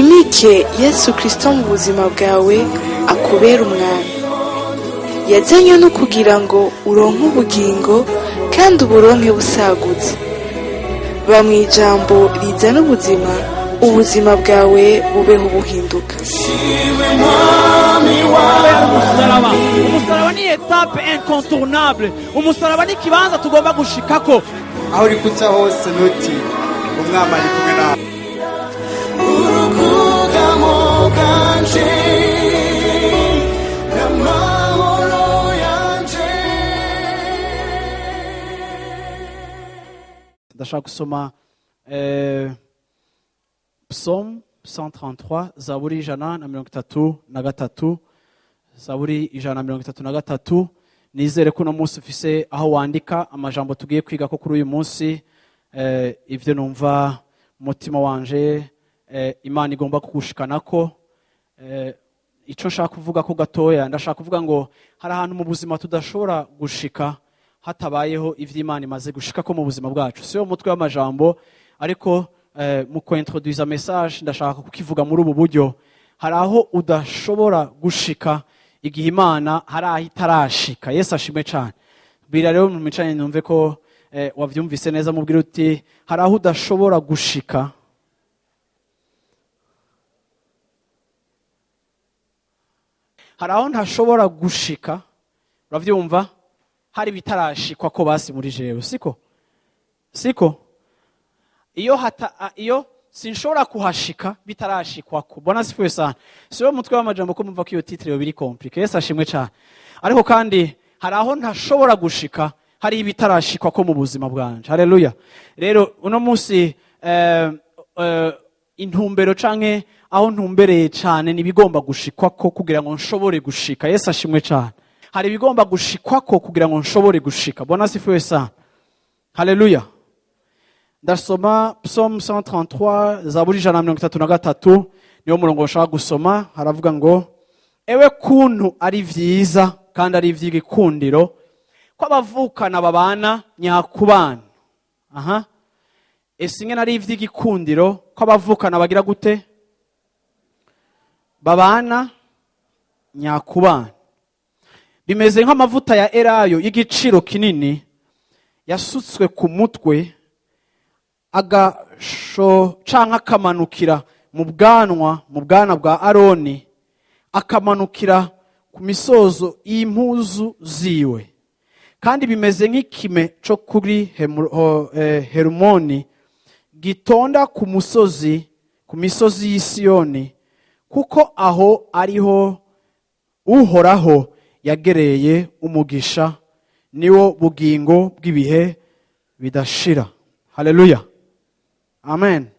wimike Yesu Kristo mu buzima bwawe akubera umwami. Yazanywe no kugira ngo uronke ubugingo kandi uburonke busagutse. Ba mu ijambo rizana ubuzima, ubuzima bwawe bubeho buhinduka. Umusaraba ni etape incontournable. Umusaraba ni kibanza tugomba gushikako. Aho uri kuca hose noti umwami ari kumwe nawe. Ndashaka gusoma Psalm 133, Zaburi 133, Zaburi 133. Nizere ko uno munsi ufise aho wandika amajambo tugiye kwiga ko kuri uyu munsi, ivyo numva umutima wanje Imana igomba kugushikanako. Ico nshaka kuvuga ko gatoya, ndashaka kuvuga ngo hari ahantu mu buzima tudashobora gushika hatabayeho ivyo Imana imaze gushika ko mu buzima bwacu. Siyo umutwe w'amajambo, ariko mu kuintroduisa message ndashaka kukivuga muri ubu buryo. Hari aho udashobora gushika igihe Imana hari aho itarashika. Yesu ashimwe cyane. Bira rero mu micanye numve ko wavyumvise neza, mubwira uti hari aho udashobora gushika hari aho ntashobora gushika. Uravyumva? Hari bitarashikwa ko basi muri jewe, siko iyo sinshobora kuhashika bitarashikwa ko. Bona sifuye sana. Siyo mutwe w'amajambo ko mumva ko iyo titre yo biri compliqué. Yesu ashimwe cyane. Ariko kandi hari aho ntashobora gushika, hari bitarashikwa ko mu buzima bwanje. Haleluya. Rero uno munsi intumbero canke aho ntumbereye cyane nibigomba gushikwa ko kugira ngo nshobore gushika. Yesu ashimwe cyane. Hari bigomba gushikwa ko kugira ngo nshobore gushika. Bona sifuye sana. Haleluya. Ndasoma Psalm 133, Zaburi 133, niyo murongo nshaka gusoma. Haravuga ngo, ewe kuntu ari vyiza kandi ari ivy'igikundiro ko abavukana babana nyakubana. Ese ngene ari ivy'igikundiro ko abavukana bagira gute? Babana nyakubana. Bimeze nk'amavuta ya elayo y'igiciro kinini yasutswe ku mutwe, agasho canke akamanukira mu bwana bwa Aroni, akamanukira ku misozo y'impuzu ziwe. Kandi bimeze nk'ikime cyo kuri Hermoni gitonda ku misozi y'Isiyoni, kuko aho ariho Uhoraho yagereye umugisha, niwo bugingo bw'ibihe bidashira. Haleluya. Amen.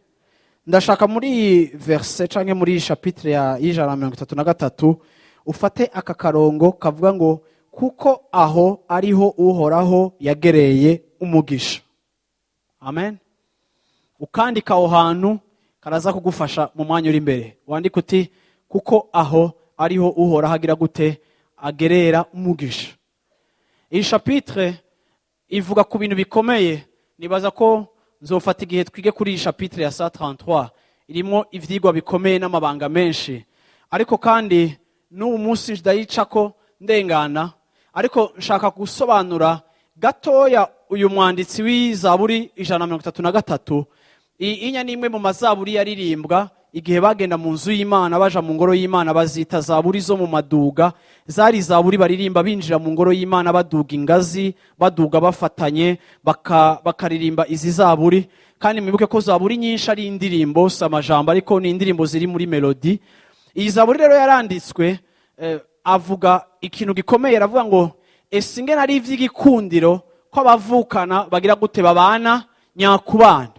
Ndashaka muri verse canke muri chapitre ya 133 ufate aka karongo kavuga ngo kuko aho ariho Uhoraho yagereye umugisha. Amen. Ukandika aho hantu karaza kugufasha mu mwanya uri imbere. Wandika uti kuko aho ariho Uhoraho agira gute? Agerera umugisha. Iyi chapitre ivuga ku bintu bikomeye. Nibaza ko nzofata igihe twige kuri iyi chapitre ya 133. Irimo ivyigwa bikomeye n'amabanga menshi. Ariko kandi n'ubu munsi ndayicako ndengana. Ariko nshaka gusobanura gatoya uyu mwanditsi w'Izaburi 133. Inya nimwe mu mazaburi yaririmbwa igihe bagenda mu nzu y'Imana baja mu ngoro y'Imana, bazita zaburi zo mu maduga. Zari zaburi baririmba binjira mu ngoro y'Imana baduga ingazi, baduga bafatanye, bakaririmba izi zaburi. Kandi mwibuke ko zaburi nyinshi ari indirimbo si amajambo, ariko ni indirimbo ziri muri melody. Iyi zaburi rero yaranditswe avuga ikintu gikomeye. Aravuga ngo ese ngene ari ivy'igikundiro ko abavukana bagira gute? Babana nyakubana.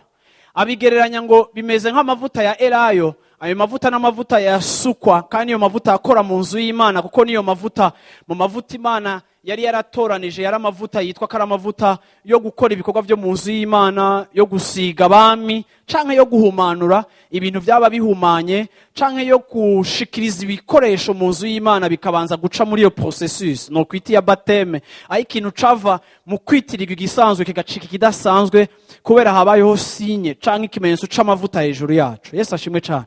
Abigereranya ngo bimeze nk'amavuta ya elayo. Ayo mavuta n'amavuta yasukwa, kandi iyo mavuta akora mu nzu y'Imana, kuko niyo mavuta mu mavuta Imana yari yaratoranije, yari amavuta yitwa kara amavuta yo gukora ibikorwa byo mu nzu y'Imana, yo gusiga abami canke yo guhumanura ibintu byaba bihumanye, canke yo gushikiriza ibikoresho mu nzu y'Imana bikabanza guca muri iyo processus no kwiti ya baptême. Aho ikintu cava mu kwitirirwa igisanzwe kigacika kidasanzwe kubera habayeho sinye canke ikimenyetso c'amavuta hejuru yacu. Yesu ashimwe cyane.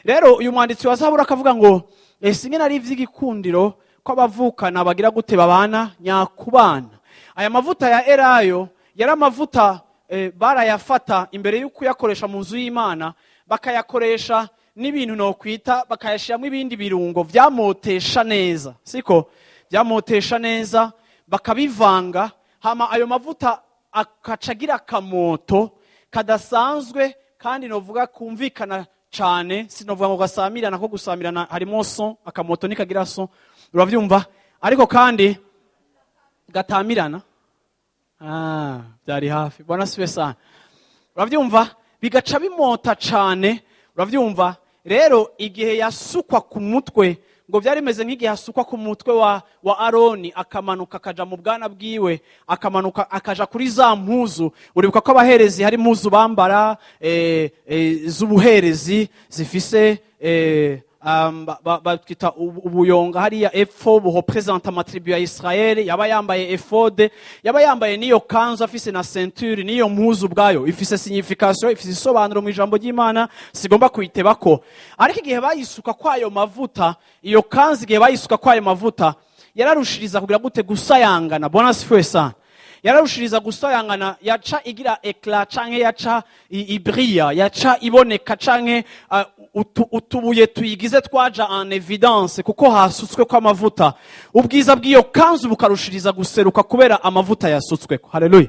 rero uyu mwanditsi wa Zaburi akavuga ngo ese ingene ari ivy'igikundiro ko abavukana bagira gute babana nyakubana. Aya mavuta ya elayo yari amavuta barayafata imbere y'uko kuyakoresha mu nzu y'Imana, bakayakoresha n'ibintu no kwita bakayashiramo ibindi birungo vyamotesha neza, siko vyamotesha neza, bakabivanga, hama ayo mavuta akacagira akamoto kadasanzwe kandi novuga kumvikana cyane, sinovuga ngo gasamirana, ko gusamirana harimo son, akamoto nikagira son, uravyumva, ariko kandi gatamirana. Byari hafi, bwana siwe sana, uravyumva, bigaca bimota cyane, uravyumva. Rero igihe yasukwa ku mutwe, ngo byari meze nk'igihe yasukwa ku mutwe wa Aroni, akamanuka akaja mu bwana bwiwe, akamanuka akaja kuri za mpuzu. Uribuka ko abaherezi hari impuzu bambara z'ubuherezi zifise batwita ubuyonga hariya epfo burepresenta amatribu ya Israeli, yaba yambaye efode, yaba yambaye niyo kanzu afise na ceinture, niyo mpuzu bwayo ifise signification, ifise isobanuro mu ijambo ry'Imana, sigomba kuyitebako. Ariko igihe bayisuka kwayo mavuta, iyo kanzu igihe bayisuka kwayo mavuta yararushiriza kugira gute gusayangana, bona sifuwe sana, yararushiriza gusayangana, yaca igira eclat canke yaca ibrilla, yaca iboneka canke utubuye tuyigize twaja en evidence kuko hasutswe kwa amavuta, ubwiza bw'iyo kanzu bukarushiriza guseruka kubera amavuta yasutswe. Haleluya.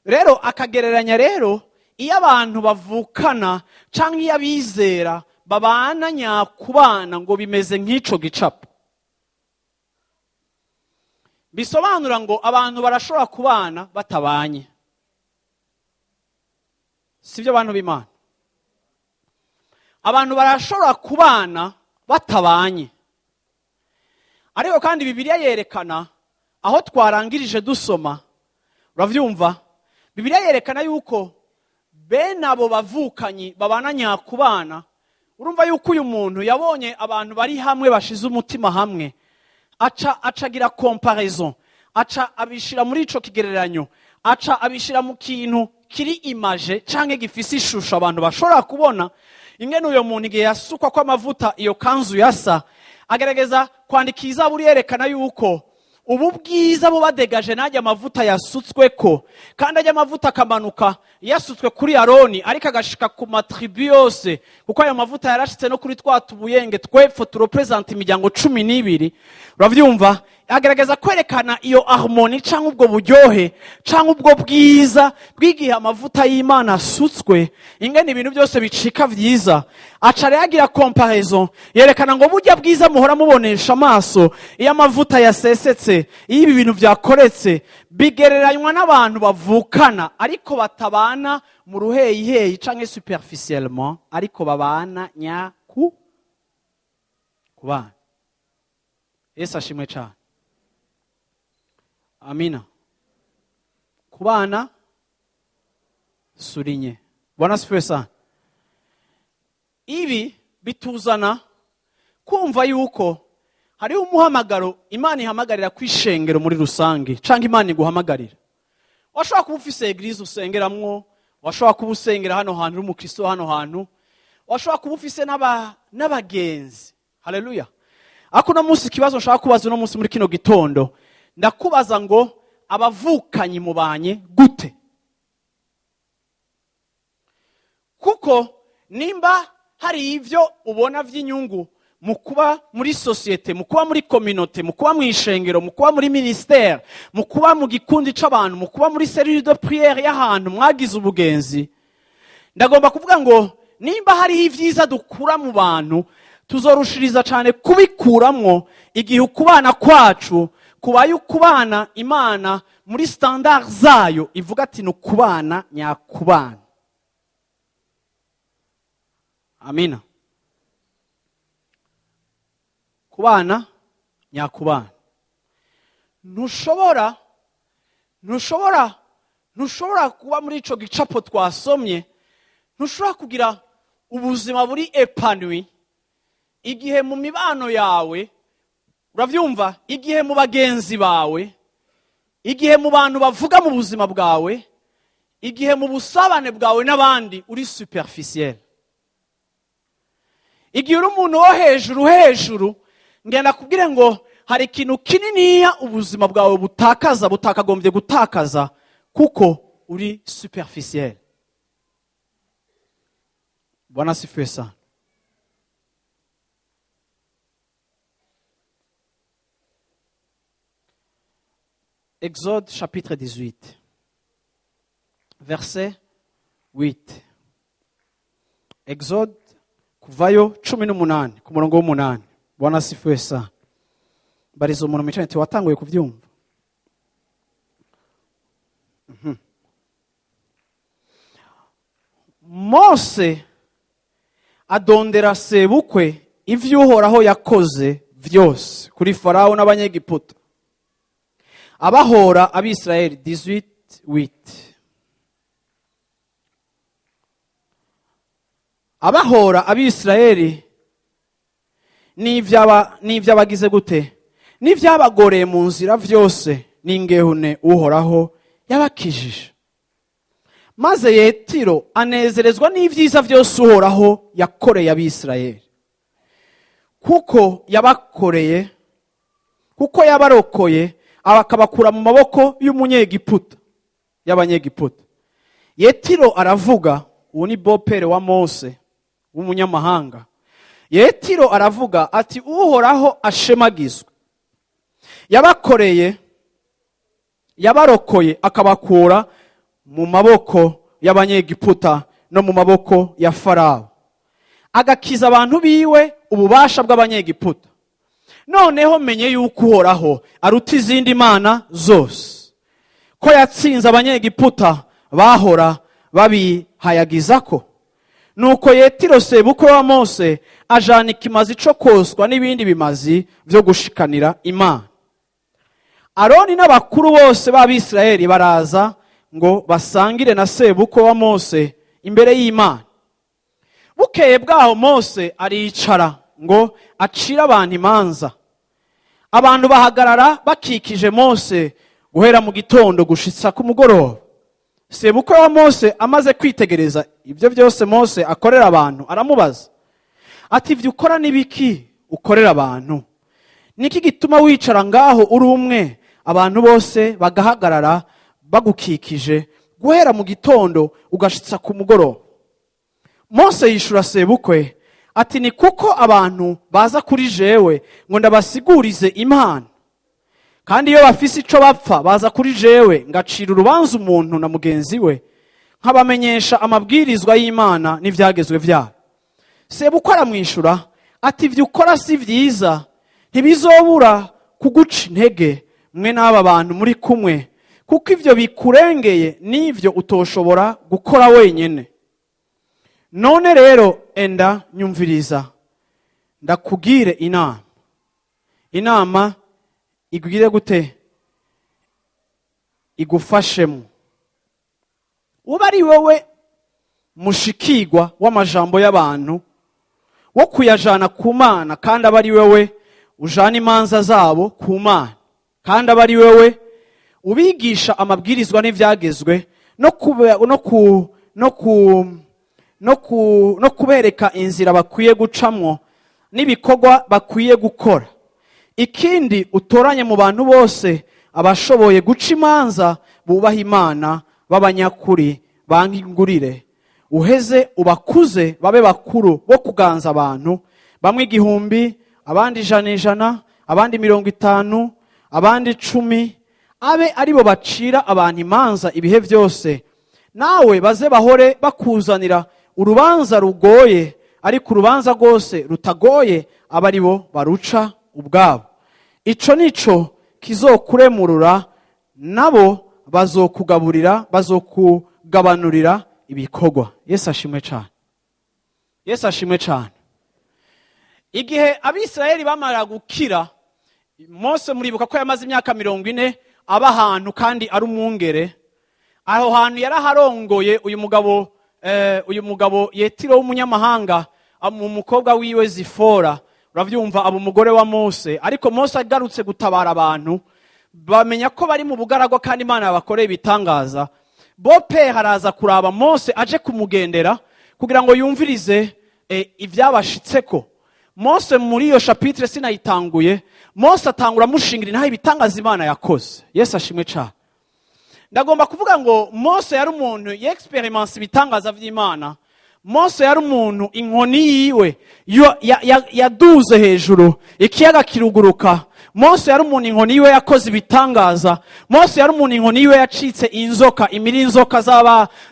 Rero akagereranya rero iyo abantu bavukana canke iyo abizera babana nyakubana ngo bimeze nk'ico gicapo. Bisobanura ngo abantu barashobora kubana batabanye, sivyo abantu b'Imana? Abantu barashobora kubana batabanye. Ariko kandi Bibiliya yerekana, aho twarangirije dusoma, uravyumva, Bibiliya yerekana yuko bene abo bavukanyi babana nyakubana. Urumva yuko uyu muntu yabonye abantu bari hamwe bashize umutima hamwe, acagira comparaison, abishira muri ico kigereranyo, abishira mu kintu kiri image canke gifise ishusho abantu bashobora kubona. Ingene uyo muntu igihe yasukwa kwa mavuta iyo kanzu yasa, agerageza kwandika Zaburi yerekana yuko ubu bwiza bubadegaje najya amavuta yasutsweko, kandi ajya amavuta akamanuka yasutswe kuri Aroni ariko agashika ku matribu yose, kuko ayo mavuta yarashitse no kuri twatubuyenge twepfo turepresenta imiryango 12. Uravyumva, agerageza kwerekana iyo harmony canke ubwo buryohe canke ubwo bwiza bw'igihe amavuta y'Imana asutswe, ingene ibintu byose bicika vyiza. Aca yagira comparaison, yerekana ngo burya bwiza muhora mubonesha amaso iyo amavuta yasesetse, iyo ibi bintu vyakoretse, bigereranywa n'abantu bavukana ariko batabana mu ruheyiheyi canke superficiellement, ariko babana kubana. Yesu ashimwe cyane. Amina. Kubana surinye. Bwana sifiwe sana. Ibi bituzana kumva yuko hariho umuhamagaro Imana ihamagarira kwishengero muri rusange, canke Imana iguhamagarira. Washobora kuba ufise eglise usengeramwo, washobora kuba usengera hano hantu uri umukristo hano hantu, washobora kuba ufise n'abagenzi. Haleluya. Ako no munsi kibazo nshaka kubaza no munsi muri kino gitondo, ndakubaza ngo abavukanyi mubanye gute? Kuko nimba hari ivyo ubona vy'inyungu mu kuba muri societe, mu kuba muri communauté, mu kuba mu ishengero, mu kuba muri ministère, mu kuba mu gikundi c'abantu, mu kuba muri cellule de prière y'ahantu mwagize ubugenzi, ndagomba kuvuga ngo nimba hari ivyiza dukura mu bantu, tuzorushiriza cyane kubikuramwo igihe ukubana kwacu kubaye ukubana Imana muri standard zayo ivuga ati nukubana nyakubana. Amina. Kubana nyakubana. Ntushobora kuba muri ico gicapo twasomye, ntushobora kugira ubuzima buri épanoui igihe mu mibano yawe, uravyumva, igihe mu bagenzi bawe, igihe mu bantu bavuga mu buzima bwawe, igihe mu busabane bwawe n'abandi uri superficiel. igihe uri umuntu wo hejuru ngenda kubwire ngo hari ikintu kininiya ubuzima bwawe butakagombye gutakaza kuko uri superficiel. Bwana asifiwe sana. Exode chapitre 18, verset 8. Exode kuvayo 18 ku murongo w'8. Bwana asifiwe sana. Barizo umuntu mwicaye ati watanguye kuvyumva. Mose adondera sebukwe ivy'Uhoraho yakoze vyose kuri Farawo n'abanyegiputa. Abahora abisirayeli 18:8. Abahora abisirayeli n'ivyabagize gute? N'ivyabagoreye mu nzira vyose n'ingehune Uhoraho yabakijije. Maze Yetiro anezerezwa n'ivyiza vyose Uhoraho yakoreye abisirayeli. Kuko yabarokoye abakabakura mu maboko y'abanyegiputa. Yetiro aravuga, uwo ni bopere wa Mose w'umunyamahanga. Yetiro aravuga ati Uhoraho ashemagizwe. Yabarokoye akabakura mu maboko y'abanyegiputa no mu maboko ya Farawo. Agakiza abantu biwe ububasha bw'abanyegiputa. Noneho menye yuko Uhoraho aruta izindi mana zose. Ko yatsinze abanyegiputa bahora babihayagizako. Nuko Yetiro sebukwe wa Mose ajana ikimazi co koswa n'ibindi bimazi vyo gushikanira Imana. Aroni n'abakuru bose b'Abisirayeli baraza ngo basangire na sebukwe wa Mose imbere y'Imana. Bukeye bwaho Mose aricara ngo acira abantu imanza. Abantu bahagarara bakikije Mose guhera mu gitondo gushitsa ku mugoroba. Sebukwe wa Mose amaze kwitegereza ibyo byose Mose akorera abantu aramubaza ati ivyo ukora nibiki ukorera abantu? Niki gituma wicara ngaho uri umwe abantu bose bagahagarara bagukikije guhera mu gitondo ugashitsa ku mugoroba? Mose yishura sebukwe ati ni kuko abantu baza kuri jewe ngo ndabasigurize Imana, kandi iyo bafise ico bapfa baza kuri jewe ngacira urubanza umuntu na mugenzi we, nkabamenyesha amabwirizwa y'Imana n'ivyagezwe vyayo. Sebukwe aramwishura ati ivyo ukora si vyiza, ntibizobura kuguca intege mwe n'aba bantu muri kumwe, kuko ivyo bikurengeye n'ivyo utoshobora gukora wenyene. None rero enda nyumviriza ndakugire inama igwire gute? Igufashemo. Uba ari wowe mushikirwa w'amajambo y'abantu wo kuyajana ku Mana, kandi aba ari wowe ujana imanza zabo ku Mana, kandi aba ari wowe ubigisha amabwirizwa n'ivyagezwe no kubereka inzira bakwiye gucamwo n'ibikorwa bakwiye gukora. Ikindi utoranye mu bantu bose abashoboye guca imanza bubaha Imana b'abanyakuri bankingurire, uheze ubakuze babe bakuru bo kuganza abantu, bamwe 1,000, abandi 100, abandi 50, abandi 10, abe aribo bacira abantu imanza ibihe byose. Nawe baze bahore bakuzanira urubanza rugoye, ariko urubanza rwose rutagoye aba aribo baruca ubwabo. Ico nico kizokuremurura, nabo bazokugabanurira ibikorwa. Yesu ashimwe cyane. Yesu ashimwe cyane. Igihe Abisirayeli bamara gukira, Mose muribuka ko yamaze imyaka 40 aba ahantu kandi ari umwungere. Aho hantu yaraharongoye uyu mugabo Yetiro w'umunyamahanga, umukobwa wiwe Zifora, uravyumva, abo umugore wa Mose. Ariko Mose agarutse gutabara abantu, bamenya ko bari mu bugaragwa kandi Imana yabakoreye ibitangaza. Bope haraza kuraba Mose aje kumugendera kugira ngo yumvirize ibyabashitseko. Mose muri iyo chapitre sinayitanguye, Mose atangura amushingira intahe ibitangaza Imana yakoze. Yesu ashimwe cyane. Ndagomba kuvuga ngo Mose yari umuntu yexperience ibitangaza by'Imana. Mose yari umuntu inkoni yiwe yaduze hejuru, ikiyaga kiruguruka. Mose yari umuntu inkoni yiwe yakoze ibitangaza. Mose yari umuntu inkoni yiwe yacitse inzoka, imiri inzoka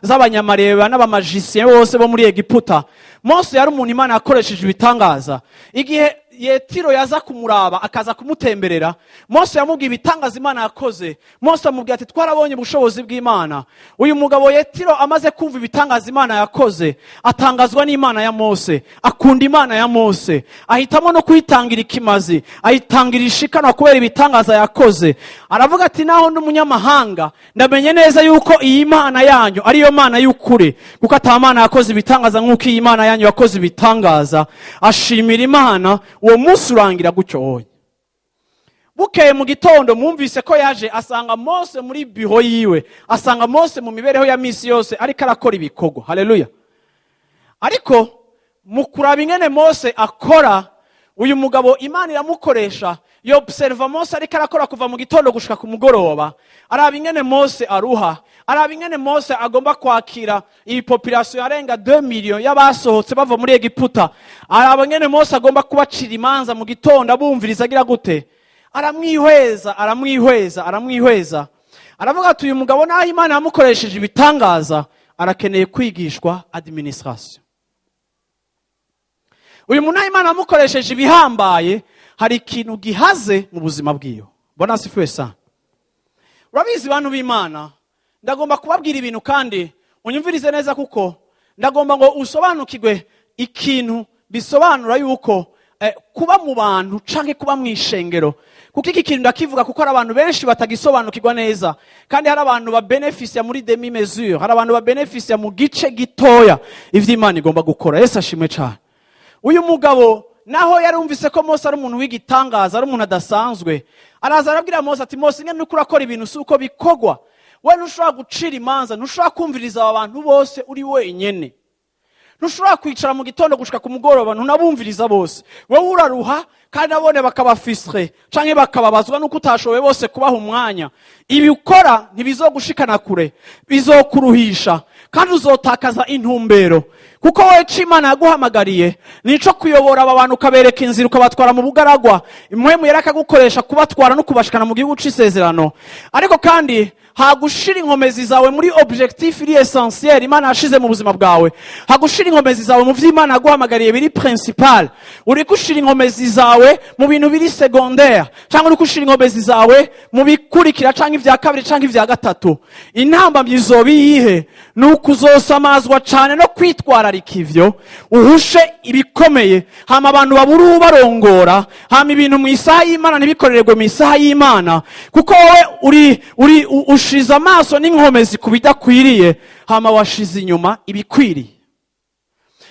z'abanyamareba n'abamajisien bose bo muri Egiputa. Mose yari umuntu Imana yakoresheje ibitangaza. Igihe Yetiro yaza kumuraba akaza kumutemberera, Mose yamubwiye ibitangaza Imana yakoze. Mose amubwiye ati twarabonye ubushobozi bw'Imana. Uyu mugabo Yetiro amaze kumva ibitangaza Imana yakoze, atangazwa n'Imana ya Mose, akunda Imana ya Mose, ahitamo no kuyitangira ikimazi, ayitangira ishikana kubera ibitangaza yakoze. Aravuga ati naho n'umunyamahanga ndamenye neza yuko iyi Mana yanyu ariyo Mana y'ukuri, kuko atamana yakoze ibitangaza nk'uko iyi Mana yanyu yakoze ibitangaza. Ashimira Imana. Uwo munsi urangira gutyo wowe. Bukeye mu gitondo mwumvise ko yaje asanga Mose muri biho yiwe, asanga Mose mu mibereho ya misi yose ariko arakora ibikorwa. Haleluya. Ariko mu kuraba ingene Mose akora, uyu mugabo Imana iramukoresha, yo observa Mose ariko arakora kuva mu gitondo gushika ku mugoroba. Araba ingene Mose aruha, araba ingene Mose agomba kwakira iyi population yarenga 2 million y'abasohotse bava muri Egiputa. Araba ingene Mose agomba kubacira imanza mu gitondo abumviriza agira gute. Aramwihweza. Aravuga ati uyu mugabo naho Imana yamukoresheje ibitangaza, arakeneye kwigishwa administration. Uyu muntu Imana yamukoresheje ibihambaye, hari ikintu gihaze mu buzima bwiyo. Bona sifuwe sana. Urabizi bantu b'Imana, ndagomba kubabwira ibintu kandi unyumvirize neza, kuko ndagomba ngo usobanukirwe ikintu bisobanura yuko kuba mu bantu canke kuba mu ishengero. Kuko iki kintu ndakivuga kuko hari abantu benshi batagisobanukirwa neza, kandi hari abantu ba beneficia muri demi mesure, hari abantu ba beneficia mu gice gitoya ivy'Imana igomba gukora. Yesu ashimwe cyane. Uyu mugabo naho yarumvise ko Mose ari umuntu w'igitangaza, ari umuntu adasanzwe, araza arabwira Mose ati Mose ngene nuko urakora ibintu suko bikogwa. We ntushobora gucira imanza, ntushobora kumviriza abantu bose uri wenyene. Ntushobora kwicara mu gitondo gushika ku mugoroba ntunabumviriza bose. Wowe uraruha kandi abone bakaba fistre canke bakababazwa nuko utashoboye bose kubaha umwanya. Ibi ukora ntibizogushikana kure, bizokuruhisha kandi uzotakaza intumbero. Kuko wowe Imana yaguhamagariye nico kuyobora aba bantu, ukabereka inzira, ukabatwara mu bugaragwa. Impwemu yarakagukoresha kubatwara no kubashikana mu gihugu c'isezerano. Ariko kandi hagushira inkomezi zawe muri objectif iri essentiel Imana yashize mu buzima bwawe. Hagushira inkomezi zawe mu vy'Imana yaguhamagariye biri principal. Uri gushira inkomezi zawe mu bintu biri secondaire, cyangwa uri gushira inkomezi zawe mu bikurikira canke ivya kabiri canke ivya gatatu. Intamba myizobi yihe nuko uzosamazwa cane no kwitwararika ivyo, uhushe ibikomeye, hama abantu baburu barongora, hama ibintu mu isaha y'Imana ntibikorerwe mu isaha y'Imana, kuko wowe uri ushiza amaso n'inkomezi kubidakwiriye, hama washize inyuma ibikwiriye.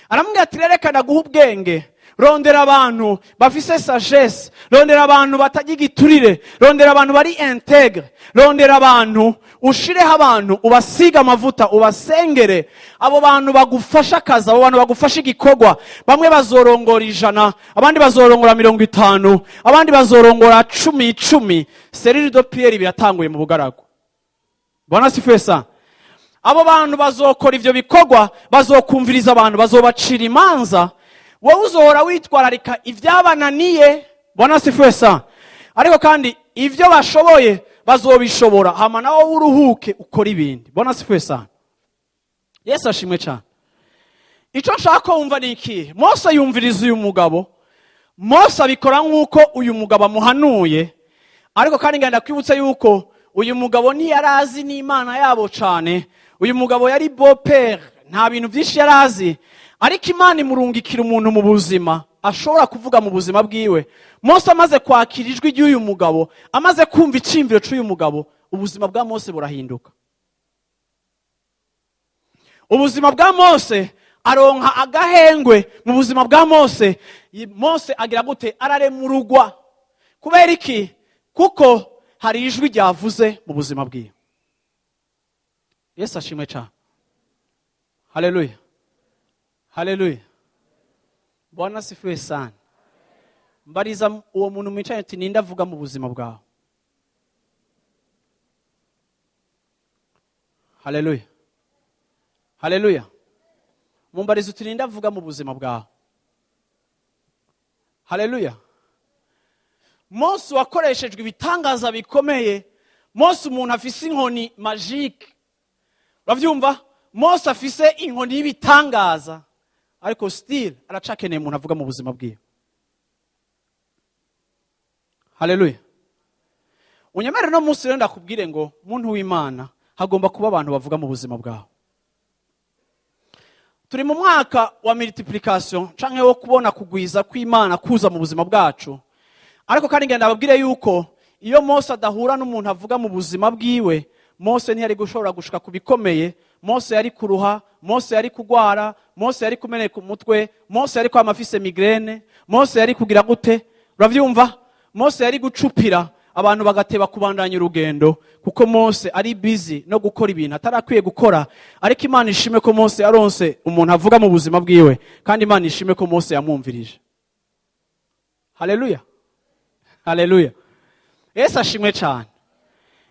Aramubwira ati rerekana guha ubwenge, rondera abantu bafise sagesse, rondera abantu batagigiturire, rondera abantu bari integre, rondera abantu ushireho abantu, ubasiga amavuta, ubasengere. Abo bantu bagufasha akazi, abo bantu bagufasha igikorwa. Bamwe bazorongora 100, abandi bazorongora 50, abandi bazorongora 10. Serire de Pierre biratanguye mu bugaragu. Bona sifuye sana. Abo bantu bazokora ivyo bikorwa, bazokumviriza abantu, bazobacira imanza. Wowe uzohora witwararika ivyabananiye. Bona sifuye sana. Ariko kandi ivyo bashoboye bazobishobora, hama nawo uruhuke ukora ibindi. Bona sifuye sana. Yesu ashimwe cyane. Ico nshaka wumva ni iki? Mose yumviriza uyu mugabo. Mose abikora nk'uko uyu mugabo amuhanuye. Ariko kandi ngenda kwibutsa yuko uyu mugabo ni yarazi n'Imana yabo cyane. Uyu mugabo yari beau père, nta bintu byinshi yarazi. Ariko Imana imurungikira umuntu mu buzima ashobora kuvuga mu buzima bwiwe. Mose amaze kwakira ijwi ry'uyu mugabo, amaze kumva icimviro cy'uyu mugabo, ubuzima bwa Mose burahinduka. Ubuzima bwa Mose aronka agahengwe mu buzima bwa Mose. Mose agira gute? Araremurugwa. Kubera iki? Kuko hari ijwi ryavuze mu buzima bwiwe. Yesu ashimwe cyane. Haleluya. Haleluya. Bwana asifiwe sana. Mbariza uwo muntu mwicaye ati ninde avuga mu buzima bwawe? Haleluya. Haleluya. Mumbariza uti ninde avuga mu buzima bwawe? Haleluya. Mose wakoreshejwe ibitangaza bikomeye. Mose umuntu afise inkoni magique. Uravyumva? Mose afise inkoni y'ibitangaza. Ariko still aracakeneye umuntu avuga mu buzima bwiwe. Haleluya. Unyemere no Mose rero ndakubwire ngo muntu w'Imana hagomba kuba abantu bavuga mu buzima bwawe. Turi mu mwaka wa multiplication canke wo kubona kugwiza kw'Imana kuza mu buzima bwacu. Ariko kandi ngenda babwire yuko iyo Mose adahura n'umuntu avuga mu buzima bwiwe, Mose ntiyari gushobora gushika kubikomeye. Mose yari kuruha, Mose yari kugwara, Mose yari kumeneka umutwe, Mose yari kwama afise migraine, Mose yari kugira gute? Uravyumva? Mose yari gucupira abantu bagateba kubandanya urugendo kuko Mose ari busy no gukora ibintu atarakwiye gukora. Ariko Imana ishime ko Mose yaronse umuntu avuga mu buzima bwiwe, kandi Imana ishime ko Mose yamwumvirije. Haleluya. Haleluya. Yesu ashimwe cyane.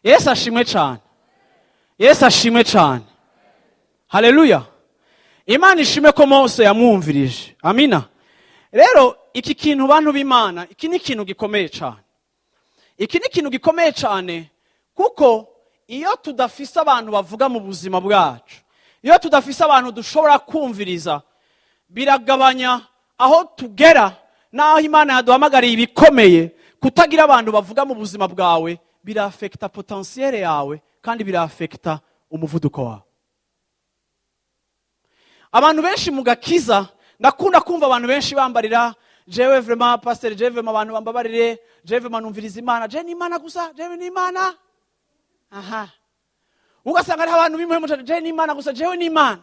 Yesu ashimwe cyane. Yesu ashimwe cyane. Haleluya. Imana ishime ko Mose yamwumvirije. Amina. Rero iki kintu bantu b'Imana, iki ni ikintu gikomeye cyane. Iki ni ikintu gikomeye cyane kuko iyo tudafise abantu bavuga mu buzima bwacu, iyo tudafise abantu dushobora kumviriza, biragabanya aho tugera naho Imana yaduhamagariye ibikomeye. Kutagira abantu bavuga mu buzima bwawe birafekta potentiel yawe kandi birafekta umuvuduko wawe. Abantu benshi mu gakiza ndakunda kumva abantu benshi bambarira jewe vraiment pasteur jewe abantu bambabarire jewe manumviriza Imana je ni Imana gusa jewe ni Imana. Aha. Ugasanga ari abantu bimwe mu je ni Imana gusa jewe ni Imana.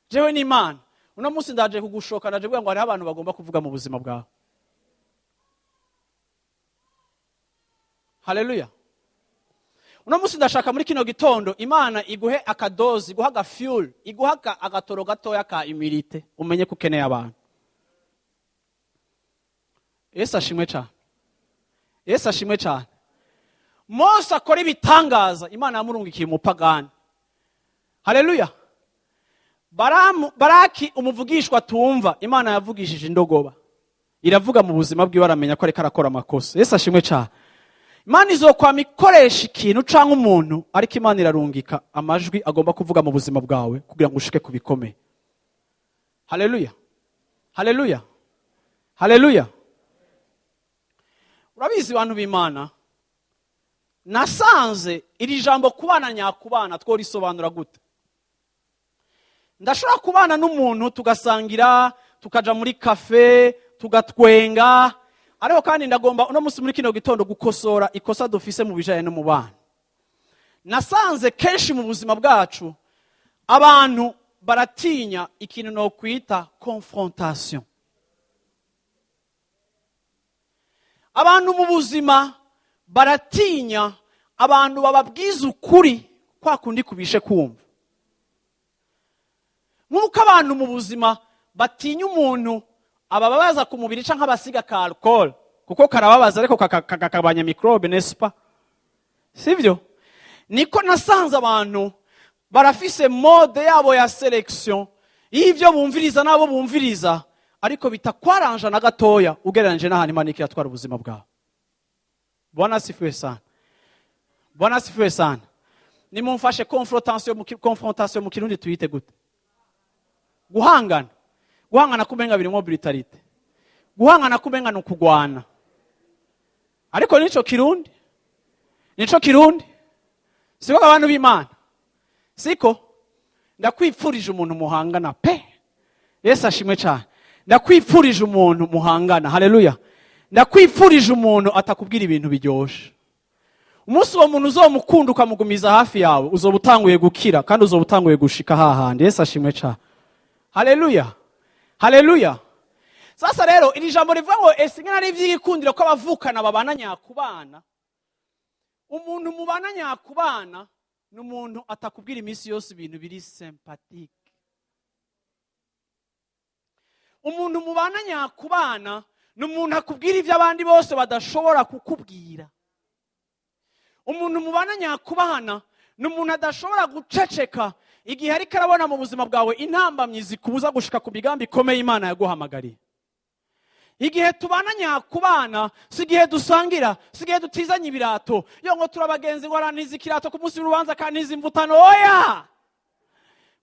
Jewe ni Imana. Uno munsi ndaje kugushoka ndaje bwa ngo ari abantu bagomba kuvuga mu buzima bwawe. Haleluya. Uno munsi ndashaka muri kino gitondo Imana iguhe akadozi, iguha aga fuel, iguha agatoro gatoya ka humilité, umenye ko ukeneye abantu. Yesu ashimwe cyane. Yesu ashimwe cyane. Mose akora ibitangaza, Imana yamurungikiye umupagani. Haleluya. Baraki umuvugishwa tumva, Imana yavugishije indogoba. Iravuga mu buzima bwiwe aramenya ko ariko arakora amakosa. Yesu ashimwe cyane. Imana izokwama ikoresha ikintu canke umuntu, ariko Imana irarungika amajwi agomba kuvuga mu buzima bwawe kugira ngo ushike kubikomeye. Haleluya. Haleluya. Haleluya. Urabizi bantu b'Imana, nasanze iri jambo kubana nyakubana tworisobanura gute? Ndashobora kubana n'umuntu tugasangira, tukaja muri cafe, tugatwenga, ariko kandi ndagomba uno munsi muri kino gitondo gukosora ikosa dufise mu bijanye no mu bana. Nasanze kenshi mu buzima bwacu abantu baratinya ikintu no kwita confrontation. Abantu mu buzima baratinya abantu bababwiza ukuri kwa kundi kubishe kumva. Nkuko abantu mu buzima batinya umuntu abababaza ku mubiri canke abasiga ka alcool kuko karababaza ariko kakabanya microbe nespa. Sivyo? Niko nasanze abantu barafise mode yabo ya selection y'ivyo bumviriza nabo bumviriza, ariko bitakwaranja na gatoya ugereranje n'ahantu Imana ikiyatwara ubuzima bwawe. Bwana asifiwe sana. Bwana asifiwe sana. Nimumfashe confrontation mu Kirundi tuyite gute? Guhangana. Guhangana kumenga birimo brutalite. Guhangana kumenga no kugwana. Ariko nico Kirundi. Nico Kirundi. Siko abantu b'Imana. Siko ndakwipfurije umuntu muhangana pe. Yesu ashimwe cyane. Ndakwipfurije umuntu muhangana. Haleluya. Ndakwipfurije umuntu atakubwira ibintu biryoshe. Umunsi wo muntu uzomukunda ukamugumiza hafi yawe, uzobutanguye gukira kandi uzobutanguye gushika hahandi. Yesu ashimwe cyane. Haleluya. Haleluya. Sasa rero iri jambo rivuga ngo esinga ari ivy'igikundiro ko abavukana babana nyakubana. Umuntu mubana nyakubana n'umuntu atakubwira iminsi yose ibintu biri sympathique. umuntu mubana nyakubana ni umuntu akubwira ibyo abandi bose badashobora kukubwira. Umuntu mubana nyakubana ni umuntu adashobora guceceka igihe ariko arabona mu buzima bwawe intambamyi zikubuza gushika ku migambi ikomeye Imana yaguhamagariye. Igihe tubana nyakubana si igihe dusangira, si igihe dutizanye ibirato, yo ngo turabagenzi ngo arantiza ikirato ku munsi w'urubanza akantiza imvutano. Oya,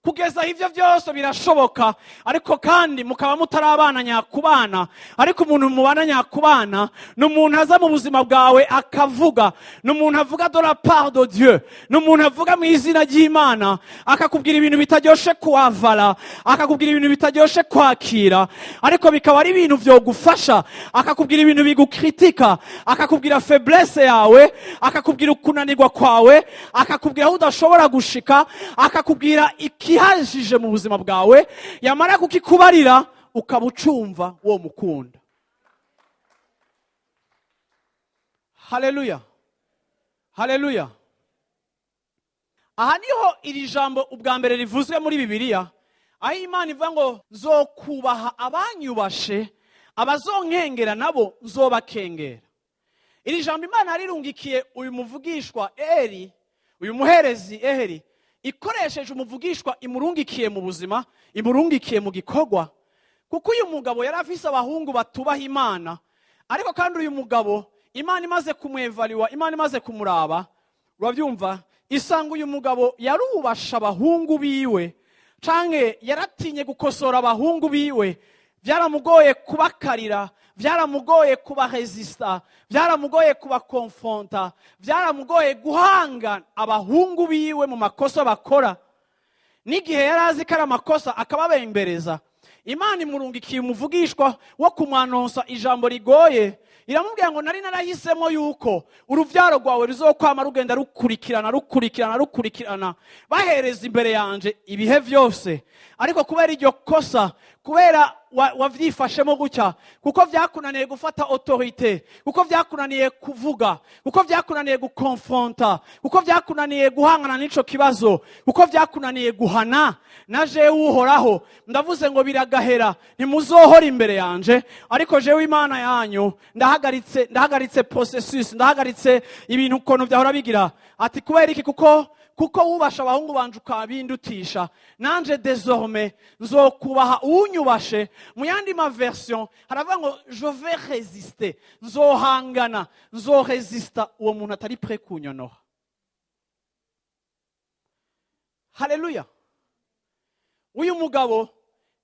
kugeza ivyo byose birashoboka, ariko kandi mukaba mutarabana nyakubana. Ariko umuntu mubana nyakubana ni umuntu aza mu buzima bwawe akavuga, ni umuntu avuga de la part de Dieu, ni umuntu avuga mu izina ry'Imana, akakubwira ibintu bitaryoshe kuavala, akakubwira ibintu bitaryoshe kwakira, ariko bikaba ari ibintu vyogufasha. Akakubwira ibintu bigukritika, akakubwira faiblesse yawe, akakubwira ukunanirwa kwawe, akakubwira aho udashobora gushika, akakubwira ikihajije mu buzima bwawe, yamara kukikubarira ukaba ucumva wo mukunda. Haleluya, haleluya. Aha niho iri jambo ubwa mbere rivuzwe muri Bibiliya, aho Imana ivuga ngo nzokubaha abanyubashe, abazonkengera nabo nzobakengera. Iri jambo Imana yarirungikiye uyu muvugishwa Eli, uyu muherezi Eli, ikoresheje umuvugishwa imurungikiye mu buzima, imurungikiye mu gikorwa. Kuko uyu mugabo yari afise abahungu batubaha Imana, ariko kandi uyu mugabo Imana imaze kumwevaliwa, Imana imaze kumuraba, urabyumva, isanga uyu mugabo yarubasha abahungu biwe, canke yaratinye gukosora abahungu biwe. Byaramugoye kubakarira, byaramugoye kubaresista, byaramugoye kubakonfronta, byaramugoye guhanga abahungu biwe mu makosa bakora. N'igihe yarazi ko ari amakosa akababembereza, Imana imurungikiye umuvugishwa wo kumwanonsa ijambo rigoye. Iramubwira ngo nari narahisemo yuko uruvyaro rwawe ruzokwama rugenda rukurikirana bahereza imbere yanje ibihe vyose. Ariko kubera iryo kosa, kubera wavyifashemo gutya, kuko vyakunaniye gufata autorite, kuko vyakunaniye kuvuga, kuko vyakunaniye gukonfronta, kuko vyakunaniye guhangana n'ico kibazo, kuko vyakunaniye guhana, naje uhoraho ndavuze ngo biragahera, ntimuzohora imbere yanje. Ariko jewe Imana yanyu ndahagaritse processus, ndahagaritse ibintu ukuntu vyahora bigira. Ati kubera iki? kuko wubasha abahungu banje ukabindutisha, nanje désormais nzokubaha unyubashe. Mu yandi ma version haravuga ngo je vais résister, nzohangana, nzoresista uwo muntu atari prêt kunyonoha. Haleluya. Uyu mugabo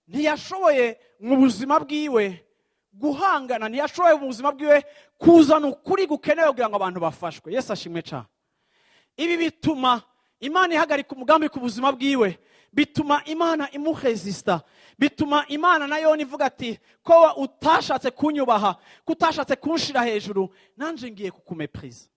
ntiyashoboye mu buzima bwiwe guhangana, ntiyashoboye mu buzima bwiwe kuzana ukuri gukenewe kugira ngo abantu bafashwe. Yesu ashimwe cyane. Ibi bituma Imana ihagarika umugambi ku buzima bwiwe, bituma Imana imuresista, bituma Imana nayo ivuga ati ko utashatse kunyubaha, kutashatse kunshira hejuru, nanje ngiye kukumepriza.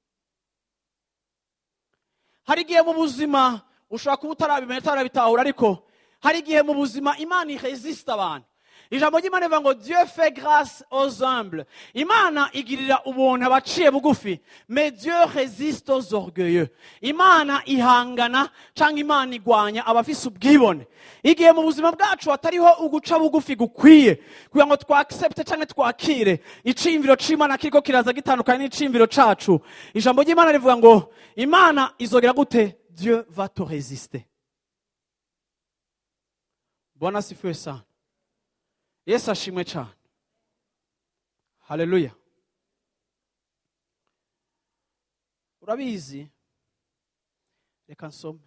Hari igihe mu buzima ushobora kuba utarabimenya, utarabitahura, ariko hari igihe mu buzima Imana iresista abantu. Ijambo ry'Imana rivuga ngo Dieu fait grâce aux humbles. Imana igirira ubuntu abaciye bugufi, mais Dieu résiste aux orgueilleux. Imana ihangana canke Imana igwanya abafise ubwibone. Igihe mu buzima bwacu hatariho uguca bugufi gukwiye kugira ngo twaccepte canke twakire iciyumviro c'Imana kiriko kiraza gitandukanye n'iciyumviro cacu, ijambo ry'Imana rivuga ngo Imana izogera gute? Dieu va te résister. Bwana sifiwe sana. Yesu ashimwe cyane. Haleluya. Urabizi, reka nsome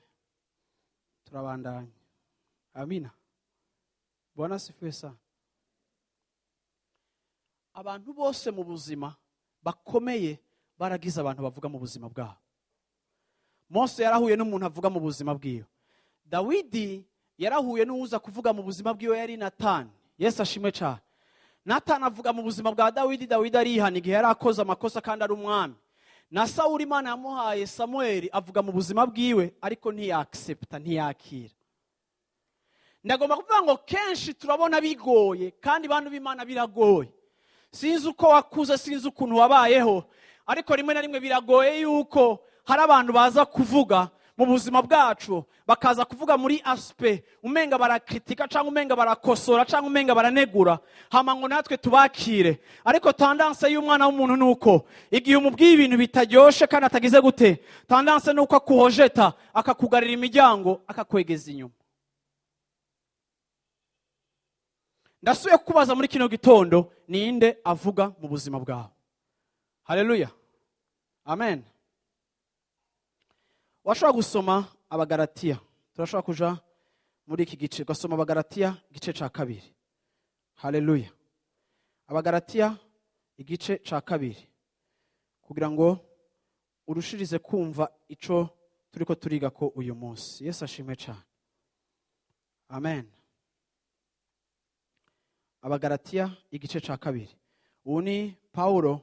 turabandanya. Amina. Bwana asifiwe sana. Abantu bose mu buzima bakomeye baragize abantu bavuga mu buzima bwabo. Mose yarahuye n'umuntu avuga mu buzima bwiwe. Dawidi yarahuye n'uza kuvuga mu buzima bwiwe, yari Natani. Yesu ashimwe cyane. Natani avuga mu buzima bwa Dawidi, Dawidi arihana igihe yari akoze amakosa kandi ari umwami. Na Sawuli Imana yamuhaye Samueli avuga mu buzima bwiwe, ariko ntiyaccepta, ntiyakira. Ndagomba kuvuga ngo kenshi turabona bigoye, kandi bantu b'Imana biragoye. Sinzi uko wakuze, sinzi ukuntu wabayeho, ariko rimwe na rimwe biragoye yuko hari abantu baza kuvuga mu buzima bwacu bakaza kuvuga muri aspe umenga barakritika cyangwa umenga barakosora cyangwa umenga baranegura, hama ngo natwe tubakire. Ariko tendance y'umwana w'umuntu nuko igihe umubwiye ibintu bitaryoshe kandi atagize gute, tendance nuko akuhojeta, akakugarira imiryango, akakwegeza inyuma. Ndasuye kubaza muri kino gitondo, ninde avuga mu buzima bwawe? Haleluya, amen. Washobora gusoma Abagalatiya, turashobora kuja muri iki gice, gasoma Abagalatiya igice ca kabiri. Haleluya, Abagalatiya igice ca kabiri, kugira ngo urushirize kumva ico turiko turiga ko uyu munsi. Yesu ashimwe cyane, amen. Abagalatiya igice ca kabiri. Ubu ni Paulo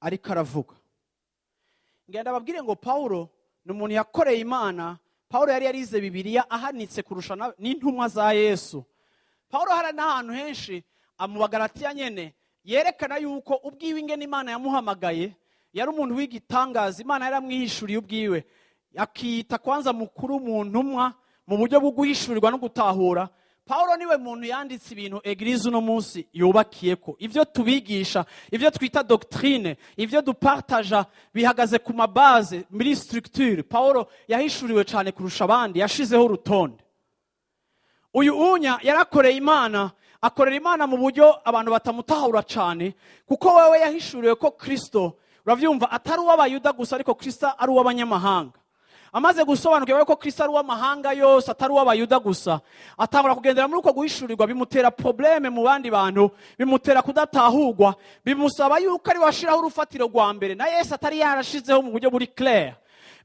ariko aravuga. Ngenda babwire ngo Paulo ni umuntu yakoreye Imana. Paulo yari yarize Bibiliya ahanitse kurusha n'intumwa za Yesu. Paulo hari n'ahantu henshi mu Bagalatiya nyene yerekana yuko ubwiwe ingene Imana yamuhamagaye yari umuntu w'igitangaza. Imana yaramwihishuriye ubwiwe, akita kwanza mukuru mu ntumwa mu buryo bwo guhishurirwa no gutahura. Paulo niwe muntu yanditse ibintu eglise uno munsi yubakiyeko. Ivyo tubigisha, ivyo twita doctrine, ivyo dupartaja bihagaze ku mabaze muri structure. Paulo yahishuriwe cyane kurusha abandi, yashizeho urutonde. Uyu unya yarakoreye Imana, akorera Imana mu buryo abantu batamutahura cyane, kuko wewe yahishuriwe ko Kristo, uravyumva, atari uw'abayuda gusa ariko Kristo ari uw'abanyamahanga. Amaze gusobanukirwa ko Kristo ari uw'amahanga yose, atari uw'abayuda gusa, atangura kugendera muri uko guhishurirwa. Bimutera probleme mu bandi bantu, bimutera kudatahurwa, bimusaba yuko ari washiraho urufatiro rwa mbere na Yesu atari yarashizeho mu buryo buri clair.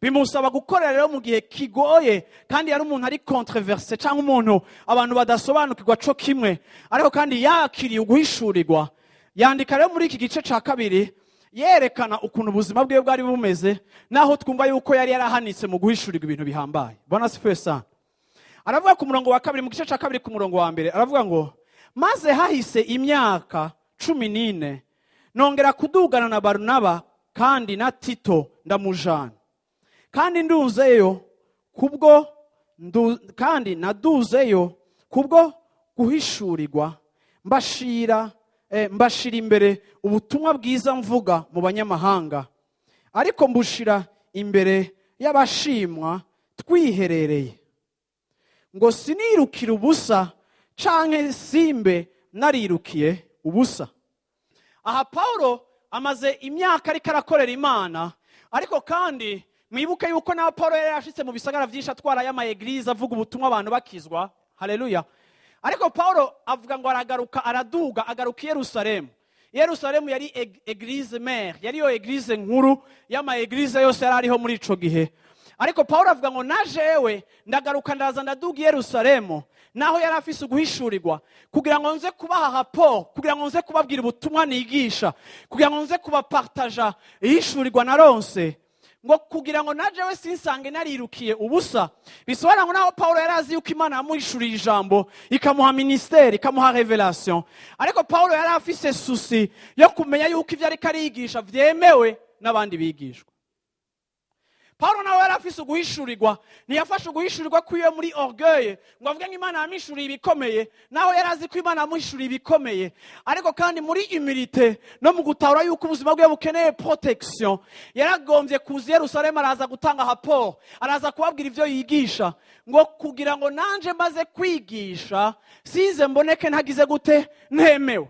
Bimusaba gukorera rero mu gihe kigoye, kandi yari umuntu ari controverse cyangwa umuntu abantu badasobanukirwa co kimwe, ariko kandi yakiriye uguhishurirwa. Yandika rero muri iki gice ca kabiri yerekana ukuntu ubuzima bwe bwari bumeze, naho twumva yuko yari yarahanitse mu guhishurirwa ibintu bihambaye. Bwana sifiwe sana. Aravuga ku murongo wa kabiri, mu gice ca kabiri ku murongo wa mbere, aravuga ngo maze hahise imyaka 14 nongera kudugana na Barnaba kandi na Tito ndamujana, kandi nduzeyo kubwo kandi naduzeyo kubwo guhishurirwa, mbashira imbere ubutumwa bwiza mvuga mu banyamahanga, ariko mbushira imbere y'abashimwa twiherereye, ngo sinirukire ubusa canke simbe narirukiye ubusa. Aha Paulo amaze imyaka ariko arakorera Imana, ariko kandi mwibuke yuko na Paulo yari yashitse mu bisagara vyinshi atwara y'ama eglise avuga ubutumwa abantu bakizwa. Haleluya. Ariko Paulo avuga ngo aragaruka, araduga, agaruka i Yerusalemu. Yerusalemu yari eglise mère, yari yo eglise nkuru y'ama eglise yose yari ariho muri ico gihe. Ariko Paulo avuga ngo najewe ndagaruka ndaza ndaduga i Yerusalemu, naho yari afise uguhishurirwa, kugira ngo nze kubaha rapport, kugira ngo nze kubabwira ubutumwa nigisha, kugira ngo nze kubapartaja ihishurirwa naronse, ngo kugira ngo najewe sinsange narirukiye ubusa. Bisobanura ngo naho Paulo yarazi yuko Imana yamuhishuriye ijambo, ikamuha ministère, ikamuha revelation, ariko Paulo yari afise souci yo kumenya yuko ivyo ariko arigisha vyemewe n'abandi bigishwa. Paulo nawe yari afise uguhishurirwa, ntiyafashe uguhishurirwa kwiwe muri orgueil ngo avuge ngo Imana yamishuriye ibikomeye, naho yari azi ko Imana yamishuriye ibikomeye, ariko kandi muri humilité no mu gutahura yuko ubuzima bwe bukeneye protection, yaragombye kuza Yerusalemu, araza gutanga rapport, araza kubabwira ivyo yigisha, ngo kugira ngo nanje maze kwigisha size mboneke ntagize gute, ntemewe.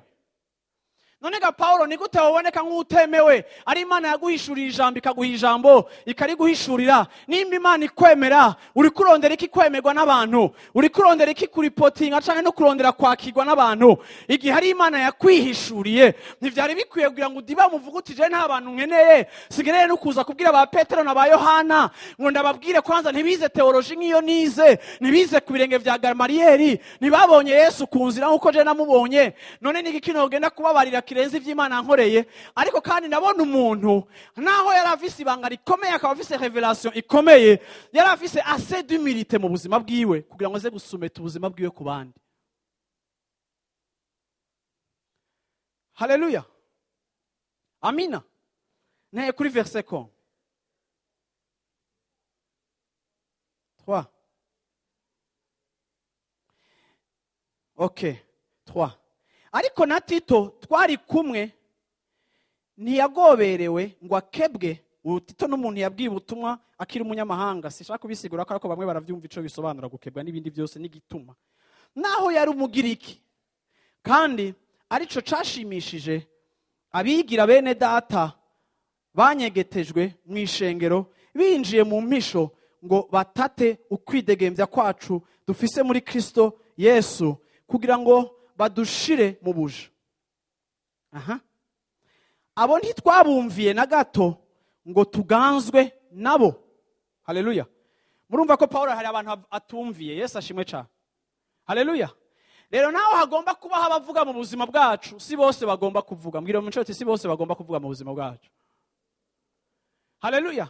None ga Paulo ni gute waboneka nk'utemewe? Ari Imana yaguhishuriye ijambo, ikaguha ijambo, ikariguhishurira. Nimba Imana ikwemera, uri kurondera iki kwemerwa n'abantu? Uri kurondera iki kuripotinga canke no kurondera kwakirwa n'abantu? Igihe hari Imana yakwihishuriye, ntivyari bikwiye kugira ngo udiba muvuga uti je nta bantu nkeneye, sigereye no kuza kubwira ba Petero na ba Yohana ngo ndababwire kwanza ntibize teoloji nk'iyo nize, ntibize ku birenge vya Gamaliyeli, ntibabonye Yesu ku nzira nk'uko je namubonye. None niki kino ugenda kubabarira kirenze ivy'Imana nkoreye? Ariko kandi nabona umuntu naho yari afise ibanga rikomeye, akaba afise revelation ikomeye, yari afise assez d'humilité mu buzima bwiwe kugira ngo aze gusumeta ubuzima bwiwe ku bandi. Haleluya, amina. Naye kuri verset 1, 3. Ok, 3. Ariko na Tito twari kumwe ntiyagoberewe ngo akebwe. Tito n'umuntu yabwiye ubutumwa akiri umunyamahanga. Sishaka kubisigura ko ariko bamwe baravyumva ico bisobanura gukebwa n'ibindi byose n'igituma. Naho yari umugiriki. Kandi arico cashimishije abigira bene data banyegetejwe mu ishengero binjiye mu mpisho ngo batate ukwidegembya kwacu dufise muri Kristo Yesu kugira ngo badushire mu buja. Abo ntitwabumviye na gato ngo tuganzwe nabo. Haleluya. Murumva ko Paulo hari abantu atumviye. Yesu ashimwe cyane. Haleluya. Rero naho hagomba kuba abavuga mu buzima bwacu, si bose bagomba kuvuga. Mbwira mu nshuti, si bose bagomba kuvuga mu buzima bwacu. Haleluya.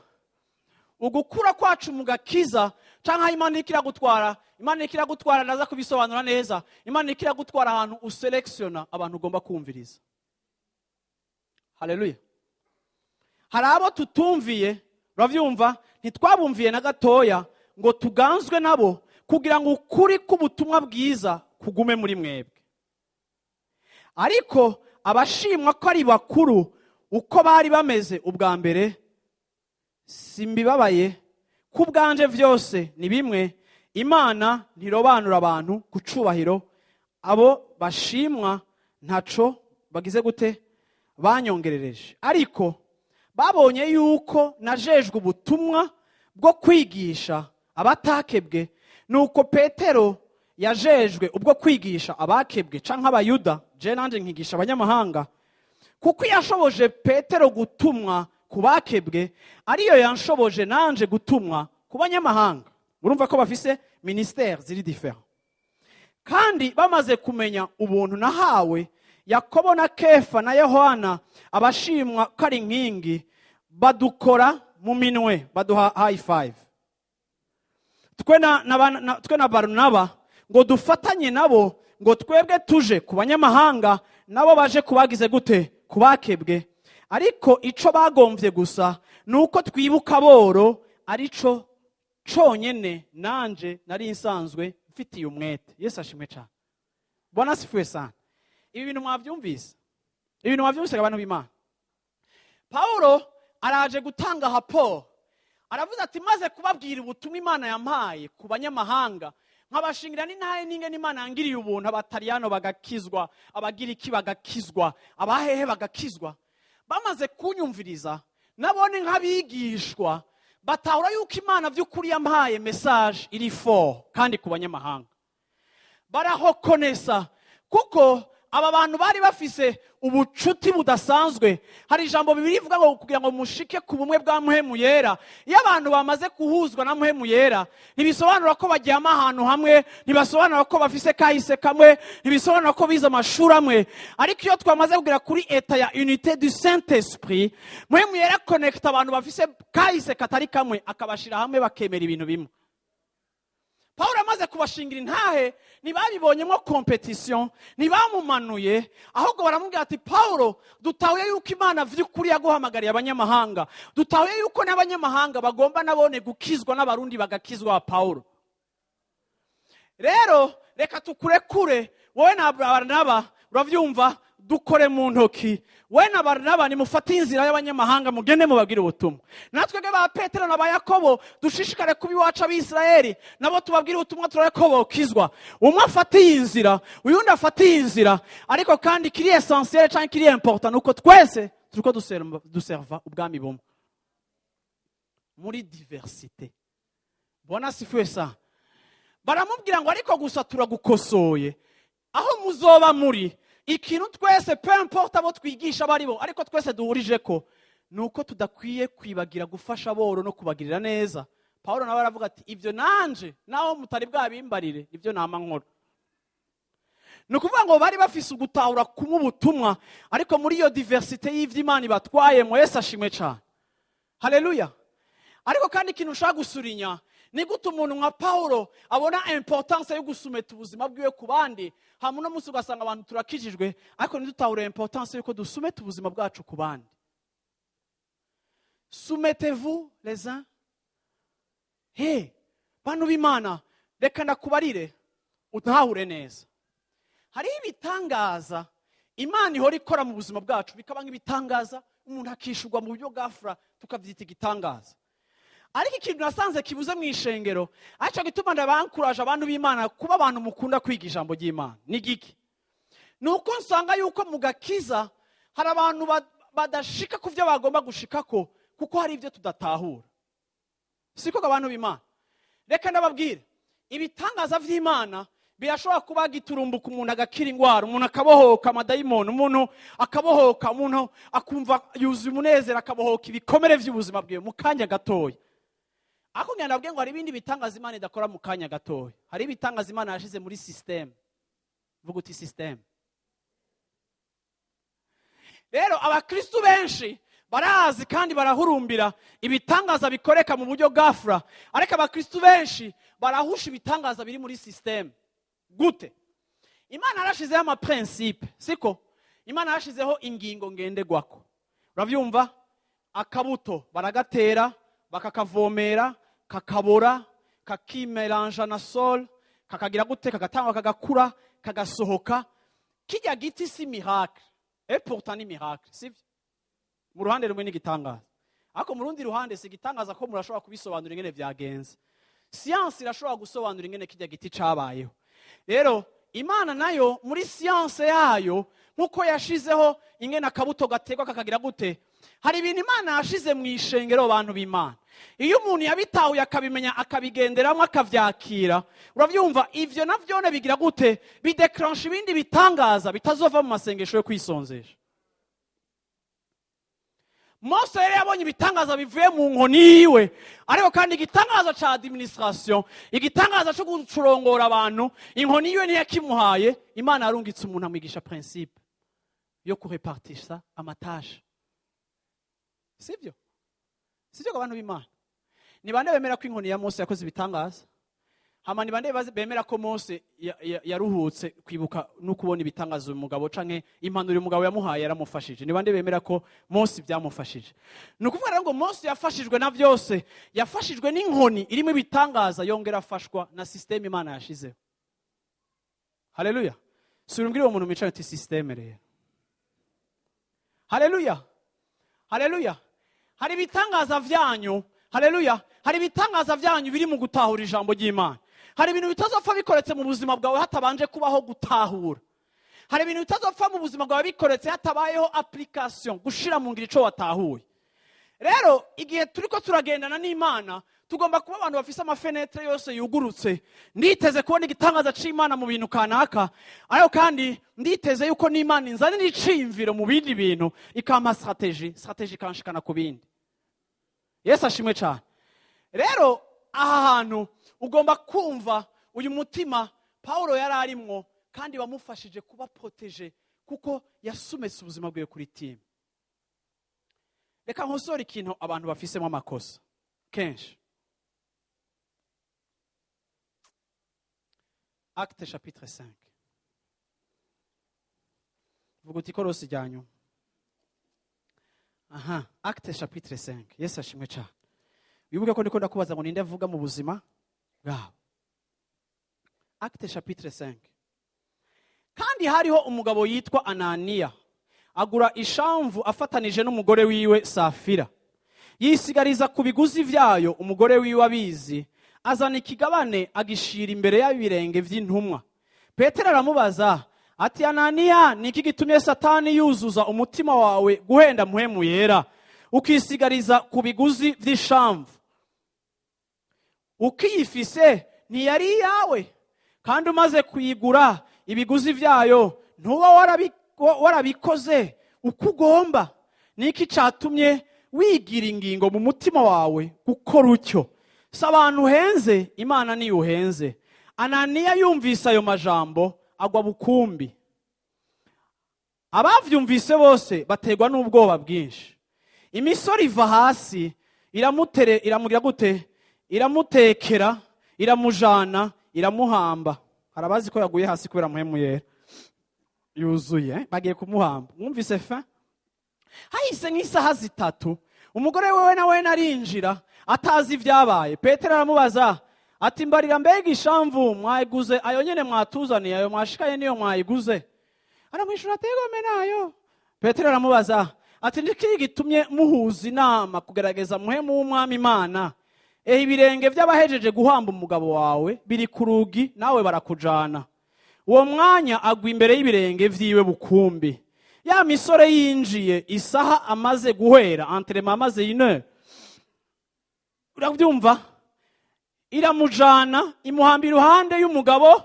Ugukura kwacu mu gakiza canka Imana ikira gutwara naza kubisobanura neza. Imana ikira gutwara ahantu uselectiona abantu ugomba kumviriza. Haleluya. Hari abo tutumviye, uravyumva, ntitwabumviye na gatoya ngo tuganzwe nabo kugira ngo ukuri k'ubutumwa bwiza kugume muri mwebwe. Ariko abashimwa ko ari bakuru uko bari bameze ubwa mbere, simbibabaye kubwanje vyose ni bimwe. Imana ntirobanura abantu ku cubahiro. Abo bashimwa ntaco bagize gute banyongerereje. Ariko babonye yuko najejwe ubutumwa bwo kwigisha abatakebwe, nuko Petero yajejwe ubwo kwigisha abakebwe canke abayuda, je nanje nkigisha abanyamahanga. Kuko yashoboje Petero gutumwa ku bakebwe, ariyo yanshoboje nanje gutumwa ku banyamahanga. Urumva ko bafise ministère ziri different. Kandi bamaze kumenya ubuntu nahawe, Yakobo na Kefa na Yohana abashimwa kari nkingi badukora mu minwe, baduha high five. Twe na Barnaba ngo dufatanye nabo ngo twebwe tuje ku banyamahanga, nabo baje kubagize gute kubakebwe. Ariko ico bagomvye gusa nuko twibuka boro, arico conyene nanje nari nsanzwe mfitiye umwete. Yesu ashimwe cyane. Bwana sifiwe sana. Ibi bintu mwavyumvise? Ibintu mwavyumvise abantu b'Imana? Paulo araje gutanga raporo. Aravuze ati maze kubabwira ubutumwa Imana yampaye ku banyamahanga, nkabashingira n'intahe ninge n'Imana yangiriye ubuntu, abataliyano bagakizwa, abagiriki bagakizwa, abahehe bagakizwa. Bamaze kunyumviriza nabone nk'abigishwa batahura yuko Imana vy'ukuri yampaye message iri fort kandi ku banyamahanga. Barahokonesa kuko aba bantu bari bafise ubucuti budasanzwe. Hari ijambo Bibiliya ivuga ngo kugira ngo mushike ku bumwe bwa Muhemu Yera. Iyo abantu bamaze kuhuzwa na Muhemu Yera, ntibisobanura ko baryama ahantu hamwe, ntibasobanura ko bafise kahise kamwe, ntibisobanura ko bize amashuri amwe. Ariko iyo twamaze kugera kuri eta ya unité du Saint-Esprit, Muhemu Yera connecta abantu bafise kahise katari kamwe, akabashira hamwe bakemera ibintu bimwe. Paulo amaze kubashingira intahe, ntibabibonyemo competition, ntibamumanuye, ahubwo baramubwira ati Paulo, dutahuye yuko Imana vy'ukuri yaguhamagariye abanyamahanga, dutahuye yuko n'abanyamahanga bagomba nabone gukizwa n'abarundi bagakizwa Paulo. Rero reka tukurekure wowe na Barnaba, uravyumva, dukore mu ntoki. We na Barnaba nimufate inzira y'abanyamahanga mugende mubabwire ubutumwa. Natwege ba Petero na ba Yakobo dushishikare kubi wacu ab'Israeli, nabo tubabwire ubutumwa tureko kizwa. Umwe afate inzira, uyundi afate inzira, ariko kandi kiri essentiel cyangwa kiri important uko twese turiko duserva ubwami bumwe muri diversité. Bona sifuwe sa. Baramubwira ngo ariko gusa turagukosoye. Aho muzoba muri ikintu twese peu importe abo twigisha baribo, ariko twese duhurije ko nuko tudakwiye kwibagira gufasha boro no kubagirira neza. Paulo nawe aravuga ati ivyo nanje naho mutari bwabimbarire ivyo nama nkora. Nukuvuga ngo bari bafise ugutahura kumwe ubutumwa, ariko muri iyo diversité y'Imana batwaye mu Yesu ashimwe cyane. Haleluya. Ariko kandi ikintu ushaka gusurinya ni gute umuntu nka Paulo abona importance yo gusumeta ubuzima bwiwe ku bandi, hamwe no musi ugasanga abantu turakijijwe, ariko ntidutahure importance yuko dusumeta ubuzima bwacu ku bandi. Soumettez-vous les uns. Hey, bantu b'Imana, reka ndakubarire utahure neza. Hariho ibitangaza Imana ihora ikora mu buzima bwacu, bikaba nk'ibitangaza umuntu akishurwa mu buryo bwafura tukavyita igitangaza. Ariko ikintu nasanze kibuze mu ishengero, aricyo gituma ndabankuraje abantu b'Imana kuba abantu mukunda kwiga ijambo ry'Imana. Ni giki? Nuko nsanga yuko mu gakiza hari abantu badashika ku byo bagomba gushikako, kuko hari ibyo tudatahura. Siko abantu b'Imana. Reka ndababwire, ibitangaza vy'Imana birashobora kuba giturumbuka umuntu agakira ingwara, umuntu akabohoka amadayimoni, umuntu akabohoka, umuntu akumva yuzuye umunezero, akabohoka ibikomere vy'ubuzima bwiwe mu kanya gatoya. Ako ngenda nabwiye ngo hari ibindi bitangaza Imana idakora mu kanya gatoya. Hari ibitangaza Imana yashize muri system. Vuga uti system. Rero abakristo benshi barazi kandi barahurumbira ibitangaza bikoreka mu buryo gafra, ariko abakristo benshi barahusha ibitangaza biri muri system. Gute? Imana yarashizeho ama principe, siko? Imana yarashizeho ingingo ngendegwako. Uravyumva? Akabuto baragatera, bakakavomera, kakabora, kakimelange na sol, kakagira gute, kagatanga, kagakura, kagasohoka. Kijya giti si miracle. Et pourtant ni miracle, sivyo? Mu ruhande rumwe ni gitangaza. Ako mu rundi ruhande si gitangaza ko murashobora kubisobanura ingene vyagenze. Science irashobora gusobanura ingene kijya giti cabayeho. Rero Imana nayo muri science yayo nkuko yashizeho ingene akabuto gategwa kakagira gute, hari ibintu Imana yashize mu ishengero abantu b'Imana. Iyo umuntu yabitahuye akabimenya akabigenderamo akavyakira, uravyumva ivyo navyone bigira gute, bideclenche ibindi bitangaza bitazova mu masengesho yo kwisonzesha. Mose yari yabonye ibitangaza bivuye mu nkoni yiwe, ariko kandi igitangaza ca administration, igitangaza cyo gucurongora abantu, inkoni yiwe ntiyakimuhaye. Imana yarungitse umuntu amwigisha principe yo kurepartisha amatasha. Sivyo? Sivyo abantu b'Imana. Ni bande bemera ko inkoni ya Mose yakoze ibitangaza? Hama ni bande bemera ko Mose yaruhutse kwibuka no kubona ibitangaza umugabo canke impanuro umugabo yamuhaye yaramufashije? Ni bande bemera ko Mose byamufashije? Nukuvuga rero ngo Mose yafashijwe na byose, yafashijwe n'inkoni irimo ibitangaza, yongera afashwa na system Imana yashizeho. Haleluya. Surumbwire uwo muntu micaye ati system rero. Haleluya. Haleluya. Hari ibitangaza vyanyu, haleluya, hari ibitangaza vyanyu biri mu gutahura ijambo ry'Imana. Hari ibintu bitazopfa bikoretse mu buzima bwawe hatabanje kubaho gutahura. Hari ibintu bitazopfa mu buzima bwawe bikoretse hatabayeho application, gushira mu ngiro ico watahuye. Rero igihe turiko turagendana n'Imana, tugomba kuba abantu bafise amafenetre yose yugurutse. Nditeze kubona igitangaza c'Imana mu bintu kanaka, ariko kandi nditeze yuko n'Imana inzanira iciyumviro mu bindi bintu, ikampa strategie kanshikana ku bindi. Yesu ashimwe cyane. Rero aha hantu ugomba kumva uyu mutima Paulo yari arimwo, kandi wamufashije kuba protege kuko yasumetse ubuzima bwe kuri team. Reka nkosora ikintu abantu bafisemo amakosa kenshi. Acte chapitre 5. Vuga uti korosi ryanyu. Aha, Acte chapitre 5. Yesu ashimwe cyane. Wibuke ko ndiko ndakubaza ngo ninde avuga mu buzima bwawe. Acte chapitre 5. Kandi hariho umugabo yitwa Ananiya, agura ishamvu afatanije n'umugore wiwe Safira. Yisigariza ku biguzi vyayo, umugore wiwe abizi, azana ikigabane agishira imbere y'ibirenge vy'intumwa. Petero aramubaza ati, Ananiya, niki gitumye Satani yuzuza umutima wawe guhenda mpwemu yera, ukisigariza ku biguzi vy'ishamvu? Ukiyifise ntiyari yawe, kandi umaze kuyigura ibiguzi vyayo ntuba warabikoze uko ugomba. Niki catumye wigira ingingo mu mutima wawe gukora utyo? Si abantu uhenze, Imana niyo uhenze. Ananiya yumvise ayo majambo agwa bukumbi. Abavyumvise bose bategwa n'ubwoba bwinshi. Imisoro iva hasi iramugira gute? Iramutekera, iramujana, iramuhamba. Harabazi ko yaguye hasi kubera mpwemu yera yuzuye, bagiye kumuhamba. Mwumvise fa? Hahise nk'isaha 3, umugore wewe nawe narinjira atazi ibyabaye. Petero aramubaza ati mbarira mbega ishamvu mwayiguze ayo nyene mwatuzaniye ayo mwashikaye niyo mwayiguze? Aramwishura ati yego nayo. Petero aramubaza ati ndiki gitumye muhuza inama kugerageza muhemu w'umwami Imana? Ibirenge by'abahejeje guhamba umugabo wawe biri ku rugi nawe barakujana. Uwo mwanya agwa imbere y'ibirenge vyiwe bukumbi. Ya misore yinjiye isaha amaze guhera entraînement amaze 1 heure. Uravyumva? Iramujana imuhamba iruhande y'umugabo.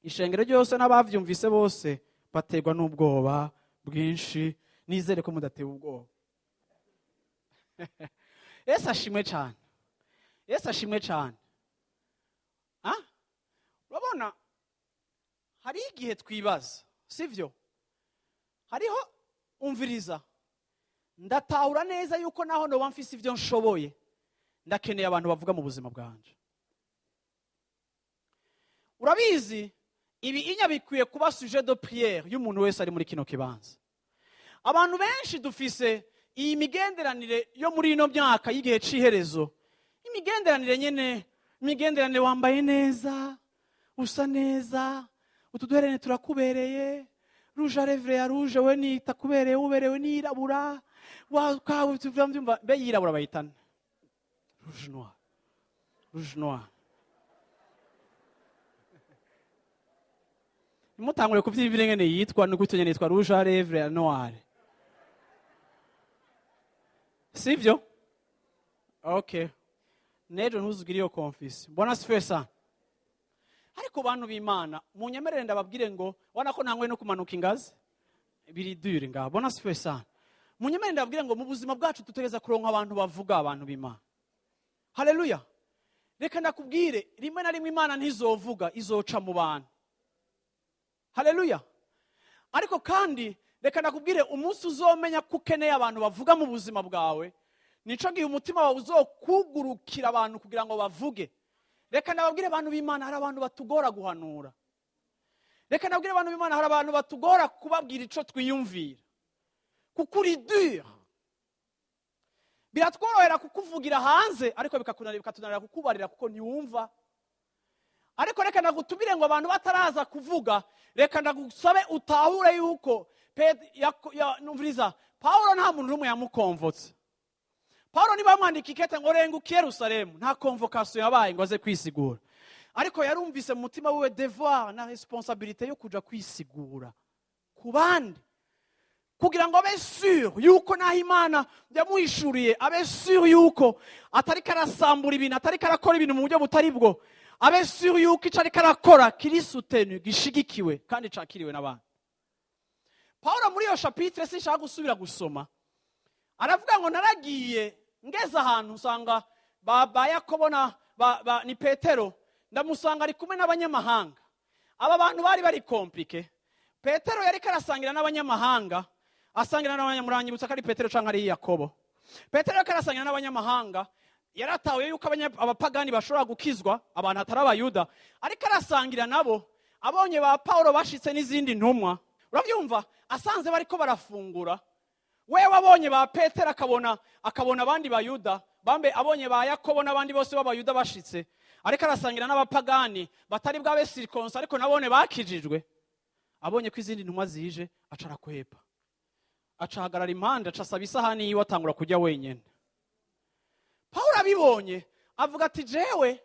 Ishengero ryose n'abavyumvise bose bategwa n'ubwoba bwinshi. Nizere ko mudatewe ubwoba. Yesu ashimwe cyane. Yesu ashimwe cyane. Urabona hari igihe twibaza, sivyo? Hariho umviriza. Ndatahura neza yuko naho no bamfise ivyo nshoboye. Ndakeneye abantu bavuga mu buzima bwanje. Urabizi ibi inya bikwiye kuba sujet de prière y'umuntu wese ari muri kino kibanza. Abantu benshi dufise iyi migenderanire yo muri ino myaka y'igihe ciherezo. Imigenderanire nyene, imigenderanire wambaye neza, usa neza, utuduherene turakubereye, rouge à lèvres ya rouge we ni takubereye uberewe ni irabura, wakawe tuvyumva be yirabura bayitana. Rouge noir. Rouge noir. Mutangure kuvyibira ngene yitwa n'ugutu nyene yitwa rouge à lèvres ya noir. Sivyo? Okay. Nejo ntuzugire iyo confisi. Mbona sifesa. Ariko bantu b'Imana, munyemerere ndababwire ngo wana ko ntangwe no kumanuka ingazi. Biri dure ngaho. Mbona sifesa. Munyemerere ndababwire ngo mu buzima bwacu tutegeza kuronka abantu bavuga abantu b'Imana. Haleluya. Reka ndakubwire rimwe na rimwe Imana ntizovuga izoca mu bantu. Haleluya. Ariko kandi reka ndakubwire umunsi uzomenya ko ukeneye abantu bavuga mu buzima bwawe, nico gihe umutima wawe uzokugurukira abantu kugira ngo bavuge. Reka ndababwire abantu b'Imana hari abantu batugora guhanura. Reka ndababwire abantu b'Imana hari abantu batugora kubabwira ico twiyumvira. Kuko uri dur. Biratworohera kukuvugira hanze ariko bikatunanira kukubarira kuko ntiwumva. Ariko reka nagutumire ngo abantu bataraza kuvuga, reka ndagusabe utahure yuko numviriza Paulo nta muntu rumwe yamukonvotse. Paulo niba mwandika ikete ngo renguke Yerusalemu nta convocation yabaye ngo aze kwisigura. Ariko yarumvise mu mutima wiwe devoir na responsabilité yo kuja kwisigura ku bandi. Kugira ngo abe sûr yuko naho Imana yamuhishuriye, abe sûr yuko atari karasambura ibintu, atari karakora ibintu mu buryo butari bwo. Abe sûr yuko icari karakora kiri soutenu, gishigikiwe kandi cakiriwe n'abantu. Paulo muri iyo chapitre sinshaka gusubira gusoma. Aravuga ngo naragiye ngeze ahantu usanga ba Yakobo ni Petero, ndamusanga ari kumwe n'abanyamahanga. Aba bantu bari komplike. Petero yari karasangira n'abanyamahanga, asangira n'abanyamurangibutsa kari Petero canke ari Yakobo. Petero yari karasangira n'abanyamahanga, yaratawe yuko abapagani bashobora gukizwa, abantu atari abayuda, ariko arasangira nabo. Abonye ba Paulo bashitse n'izindi ntumwa, uravyumva, asanze bariko barafungura. Wewe abonye ba Petero akabona abandi bayuda, bambe abonye ba Yakobo n'abandi bose b'abayuda bashitse, ariko arasangira n'abapagani batari bwabe circoncis ariko nabone bakijijwe. Abonye ko izindi ntumwa zije acara kwepa, acahagarara impande, acasaba isahani yiwe atangura kujya wenyene. Paulo abibonye avuga ati jewe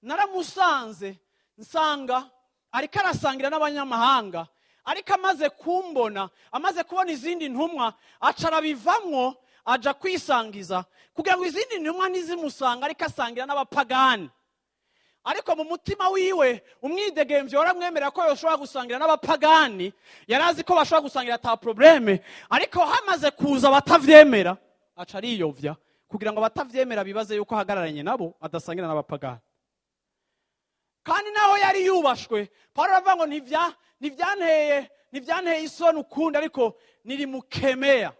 naramusanze nsanga ariko arasangira n'abanyamahanga, ariko amaze kumbona, amaze kubona izindi ntumwa, acara bivamwo aja kwisangiza kugira ngo izindi ntumwa nizimusanga ariko asangira n'abapagani. Ariko mu mutima wiwe umwidegemvyo waramwemera ko yoshobora gusangira n'abapagani, yarazi ko bashobora gusangira ata probleme, ariko hamaze kuza batavyemera aca ariyovya kugira ngo batavyemera bibaze yuko ahagararanye nabo adasangira n'abapagani. Kandi naho yari yubashwe, Paulo aravuga ngo ntivyanteye isoni ukundi, ariko nirimukemea.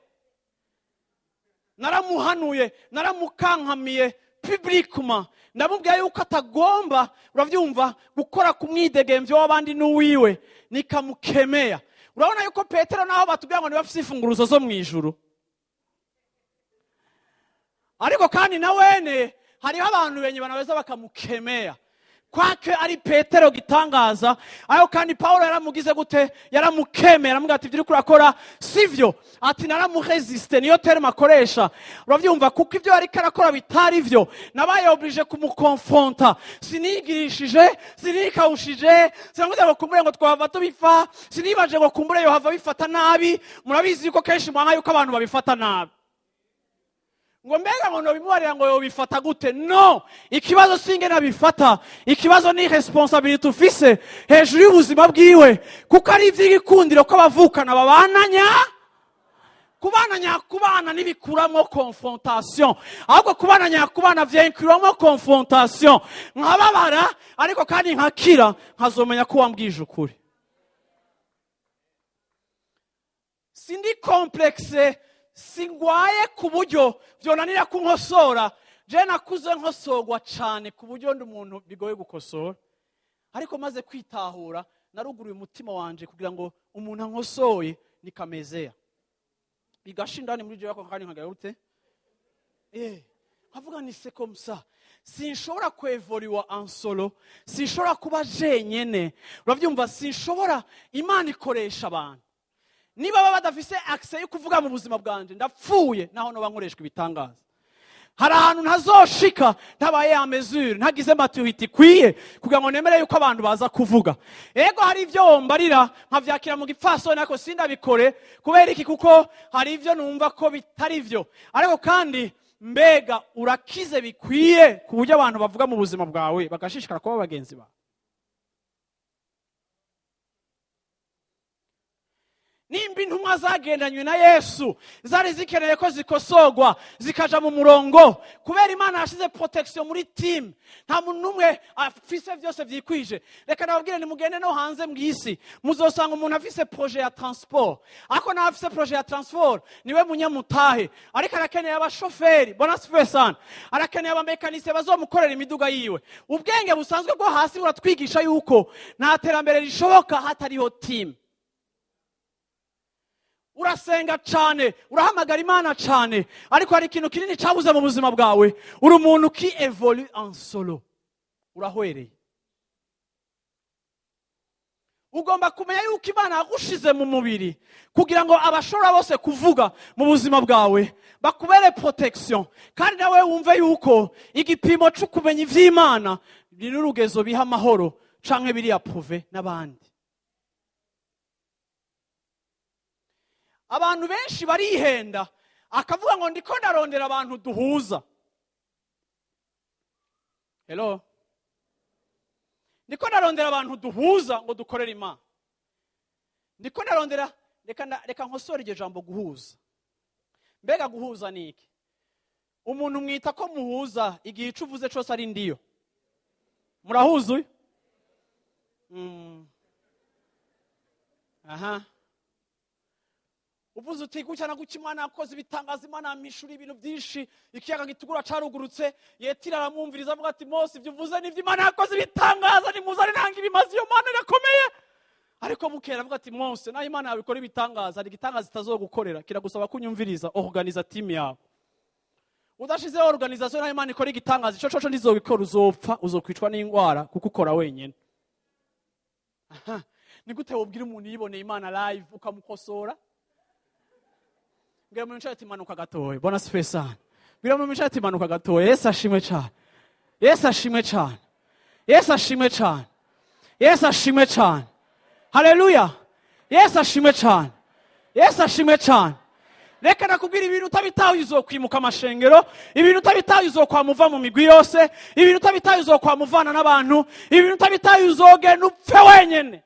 Naramuhanuye, naramukankamiye publiquement, ndamubwiye yuko atagomba, uravyumva, gukora ku mwidegemvyo w'abandi n'uwiwe, nikamukemea. Urabona yuko Petero naho batubwira ngo ntibafise imfunguruzo zo mwijuru, ariko kandi na wene hariho abantu benye banaweza bakamukemea kwake ari Petero gitangaza, ayo kandi Paulo yaramugize gute, yaramukemera, aramubwira ati ibyo uri kurakora sivyo, ati naramuresiste, niyo terme akoresha. Uravyumva, kuko ibyo yari karakora bitari vyo, nabaye oblige kumukonfronta, sinigirishije, sinikawushije, sinamubwira ngo kumbure ngo twahava tubifa, sinibaje ngo kumbure yohava bifata nabi. Murabizi yuko kenshi mwanga yuko abantu babifata nabi, ngo mbega ngo nobimubarira ngo yobifata gute. No, ikibazo singe nabifata, ikibazo ni responsibility ufise hejuru y'ubuzima bwiwe, kuko ari ivy'igikundiro ko abavukana babananya. Kubana nibikuramwo confrontation, ahubwo kubana nyakubana vyenkuramwo confrontation. Nkababara ariko kandi nkakira, nkazomenya ko wambwije ukuri. Sindi complexe, singwaye ku buryo vyonanira kunkosora. Je nakuze nkosogwa cane ku buryo ndi umuntu bigoye gukosora, ariko maze kwitahura naruguruye umutima wanje kugira ngo umuntu ankosoye nikamezea bigashindani muri je yako kandi nkagira ute nkavuga ni c'est comme ça. Sinshobora kwevoluwa en solo, sinshobora kuba jenyene. Uravyumva, sinshobora. Imana ikoresha abantu. Niba baba badafise access yo kuvuga mu buzima bwanje, ndapfuye naho no bankoreshwa ibitangaza. Hari ahantu ntazoshika ntabaye ya mesure, ntagize maturity kwiye kugira ngo nemere yuko abantu baza kuvuga. Ego hari ivyo wombarira nkavyakira mu gipfaso, nako sindabikore kubera iki, kuko hari ivyo numva ko bitari vyo. Ariko kandi mbega urakize bikwiye ku buryo abantu bavuga mu buzima bwawe bagashishikara kuba bagenzi bawe. Nimba intumwa zagendanywe na Yesu zari zikeneye ko zikosogwa zikaja mu murongo, kubera Imana yashize protection muri team, nta muntu numwe afise vyose vyikwije. Reka nababwire ni mugende no hanze mw'isi muzosanga umuntu afise projet ya transport, ako na afise projet ya transport niwe munyamutahe, ariko arakeneye abashoferi bona sifesana, arakeneye abamekanisiye bazomukorera imiduga yiwe. Ubwenge busanzwe bwo hasi buratwigisha yuko nta terambere rishoboka hatariho team. Urasenga cyane, urahamagara Imana cyane, ariko hari ikintu kinini cyabuze mu buzima bwawe. Uri umuntu ki evolue en solo, urahwereye. Ugomba kumenya yuko Imana yagushize mu mubiri kugira ngo abashora bose kuvuga mu buzima bwawe bakubere protection, kandi nawe wumve yuko igipimo cyo kumenya ivy'Imana ni n'urugezo biha amahoro canke biri approve n'abandi. Abantu benshi barihenda akavuga ngo ndiko ndarondera abantu duhuza. Hello, ndiko ndarondera abantu duhuza ngo dukorere Imana. Ndiko ndarondera, reka nkosore iryo jambo guhuza. Mbega guhuza ni iki? Umuntu mwita ko muhuza igihe ico uvuze cyose ari ndiyo. Murahuza uyu? Aha. Uvuze uti gucyana guca Imana yakoze ibitangaza, Imana yamishura ibintu byinshi, ikiyaga gitugura carugurutse, Yetira aramwumviriza avuga ati Mose ibyo uvuze ni Imana yakoze ibitangaza, ni muzari nanga ibimazi, iyo Mana irakomeye. Ariko mukera avuga ati Mose na Imana yabikora ibitangaza, ari igitangaza itazogukorera, kiragusaba kunyumviriza, organiza team yawe. Udashize organisation na Imana ikora igitangaza, ico coco ndizobikora, uzopfa, uzokwicwa n'ingwara kuko ukora wenyene. Aha, ni gute wobwira umuntu yiboneye Imana live ukamukosora? Ngira mu nshati manuka gatoye, bona sifesana. Ngira mu nshati manuka gatoye, Yesu ashimwe cyane. Yesu ashimwe cyane. Yesu ashimwe cyane. Yesu ashimwe cyane. Haleluya. Yesu ashimwe cyane. Yesu ashimwe cyane. Reka nakubwira ibintu utabitaho uzokwimuka amashengero, ibintu utabitaho uzokwamuva mu migwi yose, ibintu utabitaho uzokwamuvana n'abantu, ibintu utabitaho uzogenda upfe wenyene.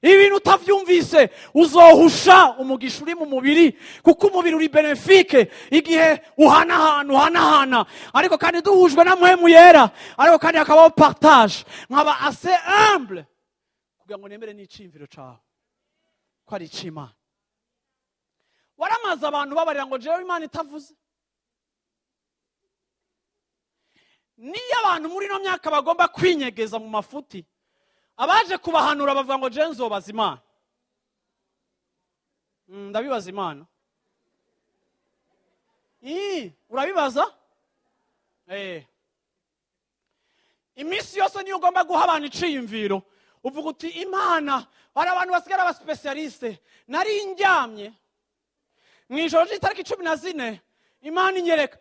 Ibintu utavyumvise uzohusha umugisha uri mu mubiri, kuko umubiri uri benefike igihe uhana. Ariko kandi duhujwe na Mpwemu Yera, ariko kandi akabaho partage, nkaba assez humble kugira ngo nemere n'icimviro cawe ko ari ic'Imana. Waramaze abantu babarira ngo jewe Imana itavuze. Niyo abantu muri no myaka bagomba kwinyegeza mu mafuti, abaje kubahanura bavuga ngo je nzobaza Imana. Ndabibaza Imana. Urabibaza? iminsi yose niyo ugomba guha abantu iciyumviro uvuga uti imana hari abantu basigara aba specialiste nari ndyamye mu ijoro ry'itariki 14 imana inyereka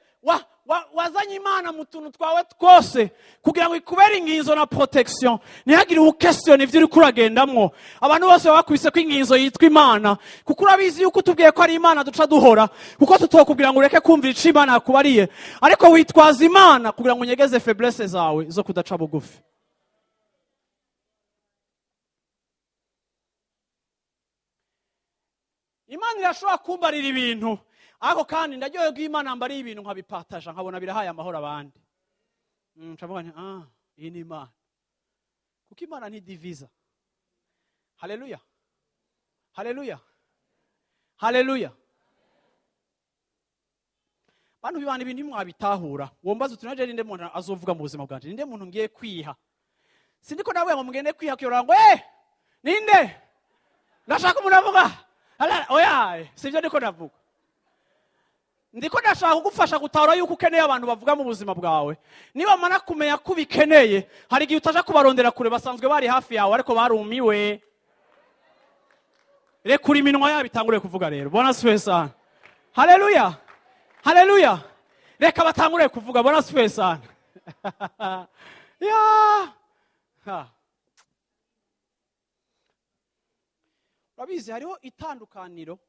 wazanye imana mu tuntu twawe twose kugira ngo ikubere inginzo na protection ntihagire ukestion ivyo uri kuragendamwo abantu bose bakubise ko inginzo yitwa imana kuko urabizi yuko tubwiye ko ari imana duca duhora kuko tutokubwira ngo ureke kumvira ico imana yakubariye ariko witwaza imana kugira ngo unyegeze faiblesse zawe zo kudaca bugufi. Imana irashobora kumbarira ibintu ariko kandi ndaryohewe ko imana mbariye ibintu nkabipataja nkabona birahaye amahoro abandi. Ncavuga nti iyi ni imana kuko imana ntidiviza. Haleluya, haleluya, haleluya. Bantu bibana ibintu mwabitahura wombaza uti naje ninde muntu azovuga mu buzima bwanje ninde muntu ngiye kwiha sindiko nawe ngo mugende kwiha kiyora ngo ninde ndashaka umuntu avuga oya sivyo ndiko navuga ndiko ndashaka kugufasha gutahura yuko ukeneye abantu bavuga mu buzima bwawe niba mana kumenya kubikeneye hari igihe utaja kubarondera kure basanzwe bari hafi yawe ariko barumiwe rekura iminwa yabo itangure kuvuga rero bona siwe sana. Haleluya, haleluya. Reka batangure kuvuga bona siwe sana. Urabizi hariho itandukaniro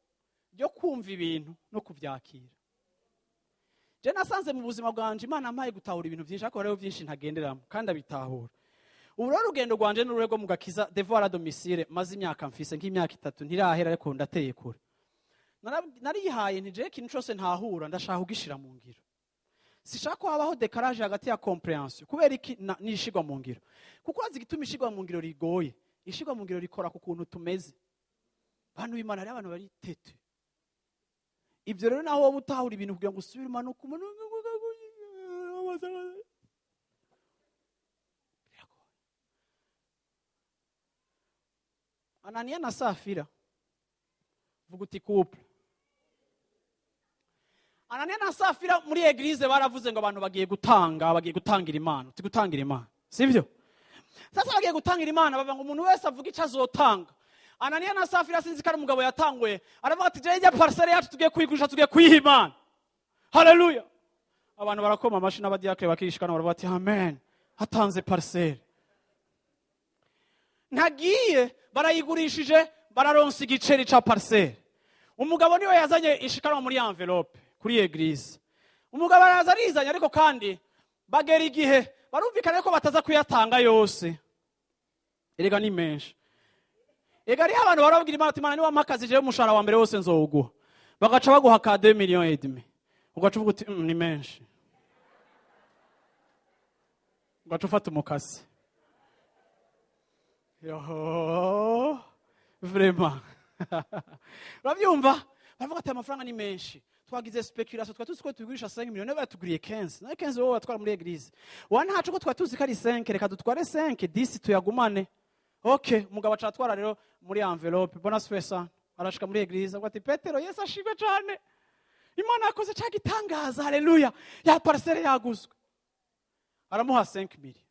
ryo kumva ibintu no kuvyakira. Je nasanze mu buzima bwanje Imana ampaye gutahura ibintu byinshi ariko rero byinshi ntagenderamo kandi abitahura. Ubu rero urugendo rwanje n'ururego mu gakiza devoir à domicile maze imyaka mfise nk'imyaka 3 ntirahera ariko ndateye kure. Narihaye ntije ikintu cyose ntahura ndashaka kugishira mu ngiro. Sishaka habaho décalage hagati ya compréhension kubera iki nishigwa mu ngiro. Kuko azi gituma ishigwa mu ngiro rigoye. Ishigwa mu ngiro rikora ku kuntu tumeze. Bantu b'Imana ari abantu bari tete. Ibyo rero naho wowe utahura ibintu kugira ngo usubire imanuka umuntu Anania na Safira vuga uti couple. Anania na Safira muri eglise baravuze ngo abantu bagiye gutangira Imana uti gutangira Imana sivyo sasa bagiye gutangira Imana bava ngo umuntu wese avuga icyo azotanga. Anania na Safira sinzi kari umugabo yatanguye aravuga ati je ijya parcelle yacu tugiye kuyigurisha tugiye kuyiha Imana. Haleluya. Abantu barakoma amashini abadiakre bakishikana baravuga ati amen hatanze parcelle. Ntagiye barayigurishije bararonsa igiceri ca parcelle. Umugabo niwe yazanye ishikanwa muri envelope kuri eglise. Umugabo arazarizanye ariko kandi bagera igihe barumvikana ko bataza kuyatanga yose. Erega ni menshi. Ega ari abantu barabwira Imana ati Imana ni wamakazije umushara wa mbere wose nzowuguha. Bagaca baguha ka 2 millions et demi. Ugaca uvuga uti ni menshi. Ugaca ufata umukasi. Yo vraiment. Urabyumva? Bavuga ati amafaranga ni menshi. Twagize speculation twatuzi ko tubigurisha 5 millions nebe tuguriye 15. Na 15 wowe watwara muri eglise. Wanahacu ko twatuzi ko ari 5 reka dutware 5 10 tuyagumane. Okay, umugabo acatwara rero muri envelope bona swesa arashika muri eglise avuga ati Petero Yesu ashimwe cyane. Imana yakoze cyagitangaza haleluya. Ya parcelle yaguzwe. Aramuha 5 millions.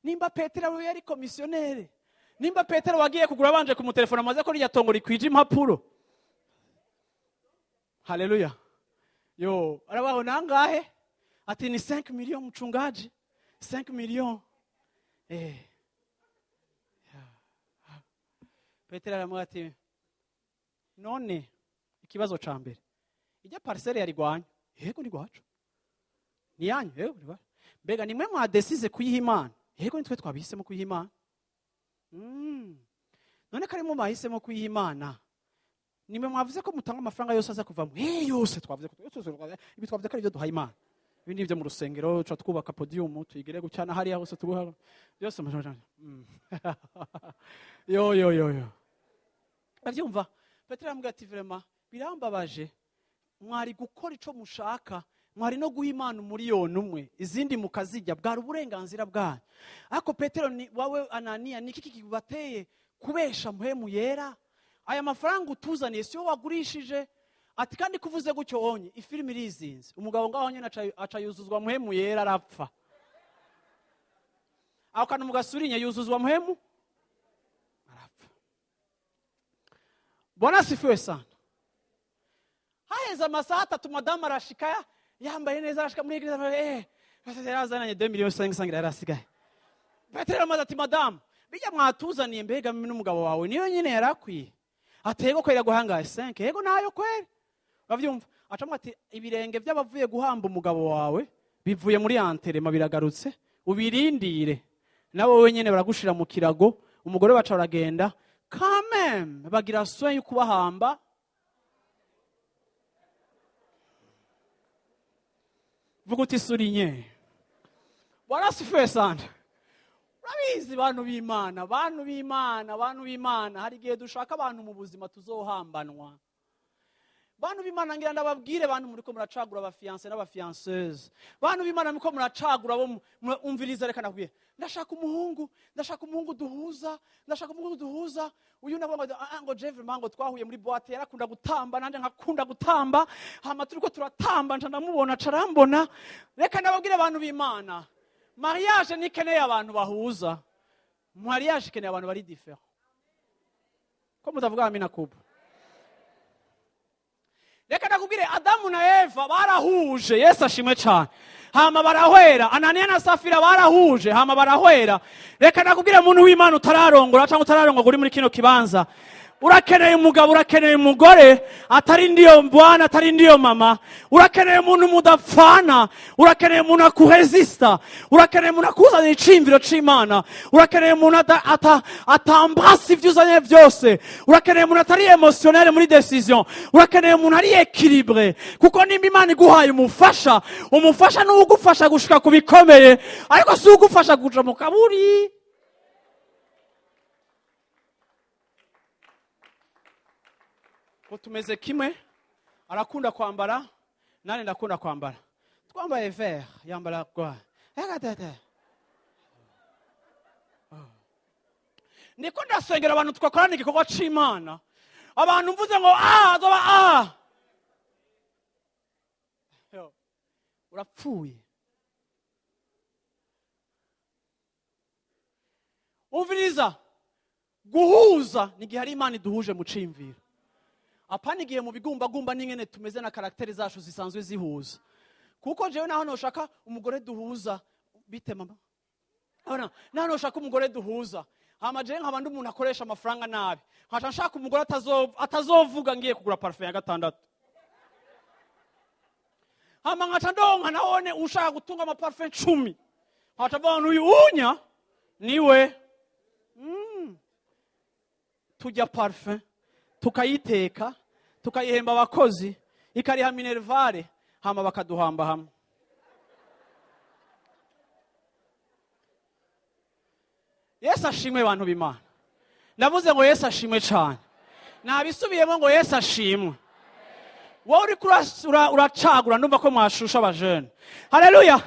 Nimba Petero yari commissionnaire. Nimba Petero wagiye kugura banje ku mutelefona amaze ko ryatongo rikwije impapuro. Haleluya. Yo, arabaho nangahe? Ati ni 5 millions mchungaji. 5 millions. Petero aramuha ati none ikibazo ca mbere. Ijya parcelle yari gwanya. Yego ni gwacu. Ni yanyu, yego ni gwacu. Mbega nimwe mwa decise kuyiha Imana. Yego nitwe twabihisemo kuyiha Imana. None kari mu bahisemo kuyiha Imana. Nimwe mwavuze ko mutanga amafaranga yose aza kuvamo. Yose twavuze ko ibi twavuze ko ari byo duha Imana. Ibindi byo mu rusengero cyo twubaka podium tuyigire gucana hari hose tuguha. Byose yo. Bavyumva? Petero amubwira ati vraiment birambabaje. Mwari gukora ico mushaka, mwari no guha Imana umuriyoni umwe, izindi mukazijya bwari uburenganzira bwanyu. Ariko Petero ni wawe Anania niki kibateye kubesha mpemu yera? Aya mafaranga utuzaniye siyo wagurishije, ati kandi kuvuze gutyo onye ifilimi irizinze umugabo ngaho nyine aca yuzuzwa muhemu yera arapfa. Ako kantu mugasurinye yuzuzwa muhemu arapfa. Bwana asifiwe sana. Haheze amasaha 3 madamu arashika yambaye neza arashika muri igreja yazananye 2,500,000 yarasigaye. Petero amaze ati madamu bijya mwatuzaniye mbega mimi n'umugabo wawe niyo nyine yarakwiye. Atego kwera guhangaye 5 yego nayo kwera. Bavyumva acamwe ati ibirenge by'abavuye guhamba umugabo wawe bivuye muri anterema biragarutse ubirindire nabo wenyene baragushira mu kirago umugore baca baragenda quand même bagira soin yo kubahamba. Vuga uti surinye Bwana asifiwe sana. Urabizi bantu b'Imana hari gihe dushaka abantu mu buzima tuzohambanwa. Bantu b'Imana ngira ndababwire bantu muri ko muracagura abafiancé n'abafianceuse. Bantu b'Imana miko muracagura bo umviriza reka nakubwiye. Ndashaka umuhungu duhuza. Uyu nabo ngo Jeve mango twahuye muri boîte yarakunda gutamba nanje nkakunda gutamba. Hama turiko turatamba nca ndamubona carambona. Reka ndababwire bantu b'Imana. Mariage nikeneye abantu bahuza. Mariage ikeneye abantu bari différent. Ko mutavuga amina kubo. Reka nakubwire Adamu na Eva barahuje Yesu ashimwe cyane. Hama barahwera Ananiya na Safira barahuje hama barahwera. Reka nakubwire muntu w'Imana utararongora cyangwa utararongora uri muri kino kibanza. Urakeneye umugabo urakeneye umugore atari ndiyo bwana atari ndiyo mama. Urakeneye umuntu mudapfana, urakeneye umuntu akuresista, urakeneye umuntu akuzanira icimviro c'Imana, urakeneye umuntu atambasa ivyuzanye byose, urakeneye umuntu atari emotionnel muri decision, urakeneye umuntu ari équilibré kuko nimba Imana iguhaye umufasha n'ugufasha gushika kubikomeye ariko si ugufasha kuja mu kaburi. Ko tumeze kimwe arakunda kwambara nane ndakunda kwambara twambaye vert yambara kwa niko ndasengera abantu twakorana igikorwa c'Imana abantu mvuze ngo azoba urapfuye. Umviriza guhuza ni gihe hari Imana iduhuje mu cimviro. Apanigiye mu bigumbagumba n'ingene tumeze na karakteri zacu zisanzwe zihuza. Kuko jewe naho noshaka umugore duhuza bite mama? Naho noshaka umugore duhuza. Hama jewe nkabandi umuntu akoresha amafaranga nabi. Nkaca nshaka umugore atazovuga ngiye kugura parfum ya 6. Hama nkaca ndonka naone ushaka gutunga ama parfum 10. Nkaca bana uyu unya niwe. Tujya parfum tukayiteka tukayihemba abakozi ikariha minervare hama bakaduhamba hamwe. Yesu ashimwe bantu b'Imana. Ndavuze ngo Yesu ashimwe cyane. Nabisubiyemo ngo Yesu ashimwe. Wowe uri uracagura ndumva ko mwashusha abajene. Haleluya.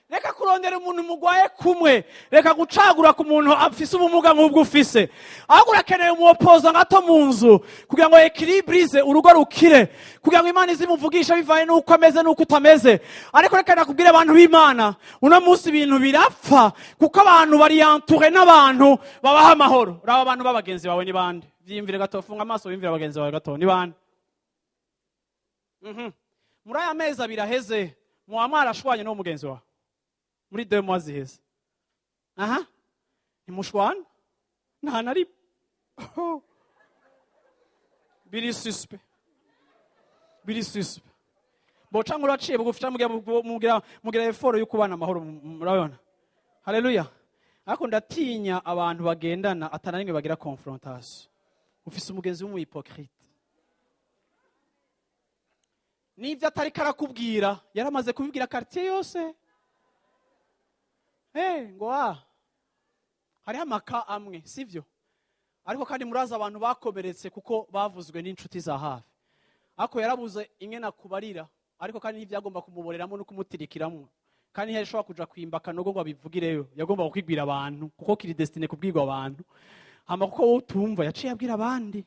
Reka kurondera umuntu mugwaye kumwe, reka gucagura ku muntu afise ubumuga nk'ubwo ufise. Ahubwo urakeneye umuopoza ngato mu nzu kugira ngo equilibrize urugo rukire, kugira ngo Imana izimuvugisha bivaye nuko ameze nuko utameze. Ariko reka nakubwire abantu b'Imana, uno munsi ibintu birapfa kuko abantu bari entouré n'abantu babaha amahoro. Raba abantu babagenzi bawe ni bande? Vyimvire gato funga amaso wimvire abagenzi bawe gato ni bande? Muri aya meza biraheze muamara ashwanye no mugenzi wawe. Muri 2 mois ziheze. Ni mushwana? Nta nari. Biri suspect. Boca nguraciye bugufita mugira effort yo kubana amahoro murabona. Haleluya. Ariko ndatinya abantu bagendana atanarimwe bagira confrontation. Ufise umugenzi w'umuhypocrite. Nivyo atari karakubwira yaramaze kubibwira quartier yose. Ngo hariho amaka amwe sivyo ariko kandi muraza abantu bakomeretse kuko bavuzwe n'inshuti za hafi ariko yarabuze ingena kubarira ariko kandi n'ivyagomba kumuboreramo no kumutirikiramo kandi yashobora kuja kwimba kanogo ngo abivugireyo yagomba kwibwira abantu kuko kiri destine kubwirwa abantu hama kuko utumva yaciye abwira abandi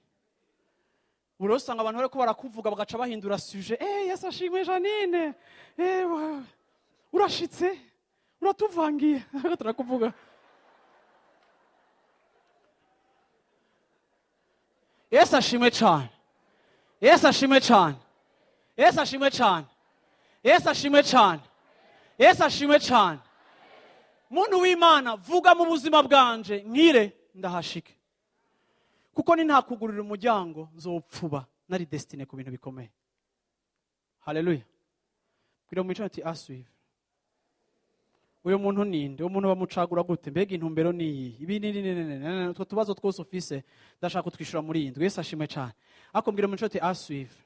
buri usanga abantu bariko barakuvuga bagaca bahindura suje. Yesu ashimwe Janine, urashitse uratuvangiye turakuvuga. Yesu ashimwe cyane, Yesu ashimwe cyane, Yesu ashimwe cyane, Yesu ashimwe cyane, Yesu ashimwe cyane. Muntu w'Imana, vuga mu buzima bwanje nkire ndahashike, kuko ni ntakugurira umuryango nzopfuba nari destine ku bintu bikomeye. Haleluya. Bwira mu ati asuive. Uyo muntu ninde? Uyo muntu bamucagura gute? Mbega intumbero niyi? Ibi utwo tubazo twose ufise ndashaka kutwishura muri iyi ndwi. Yesu ashimwe cyane. Ako mbwira mu ati asuive.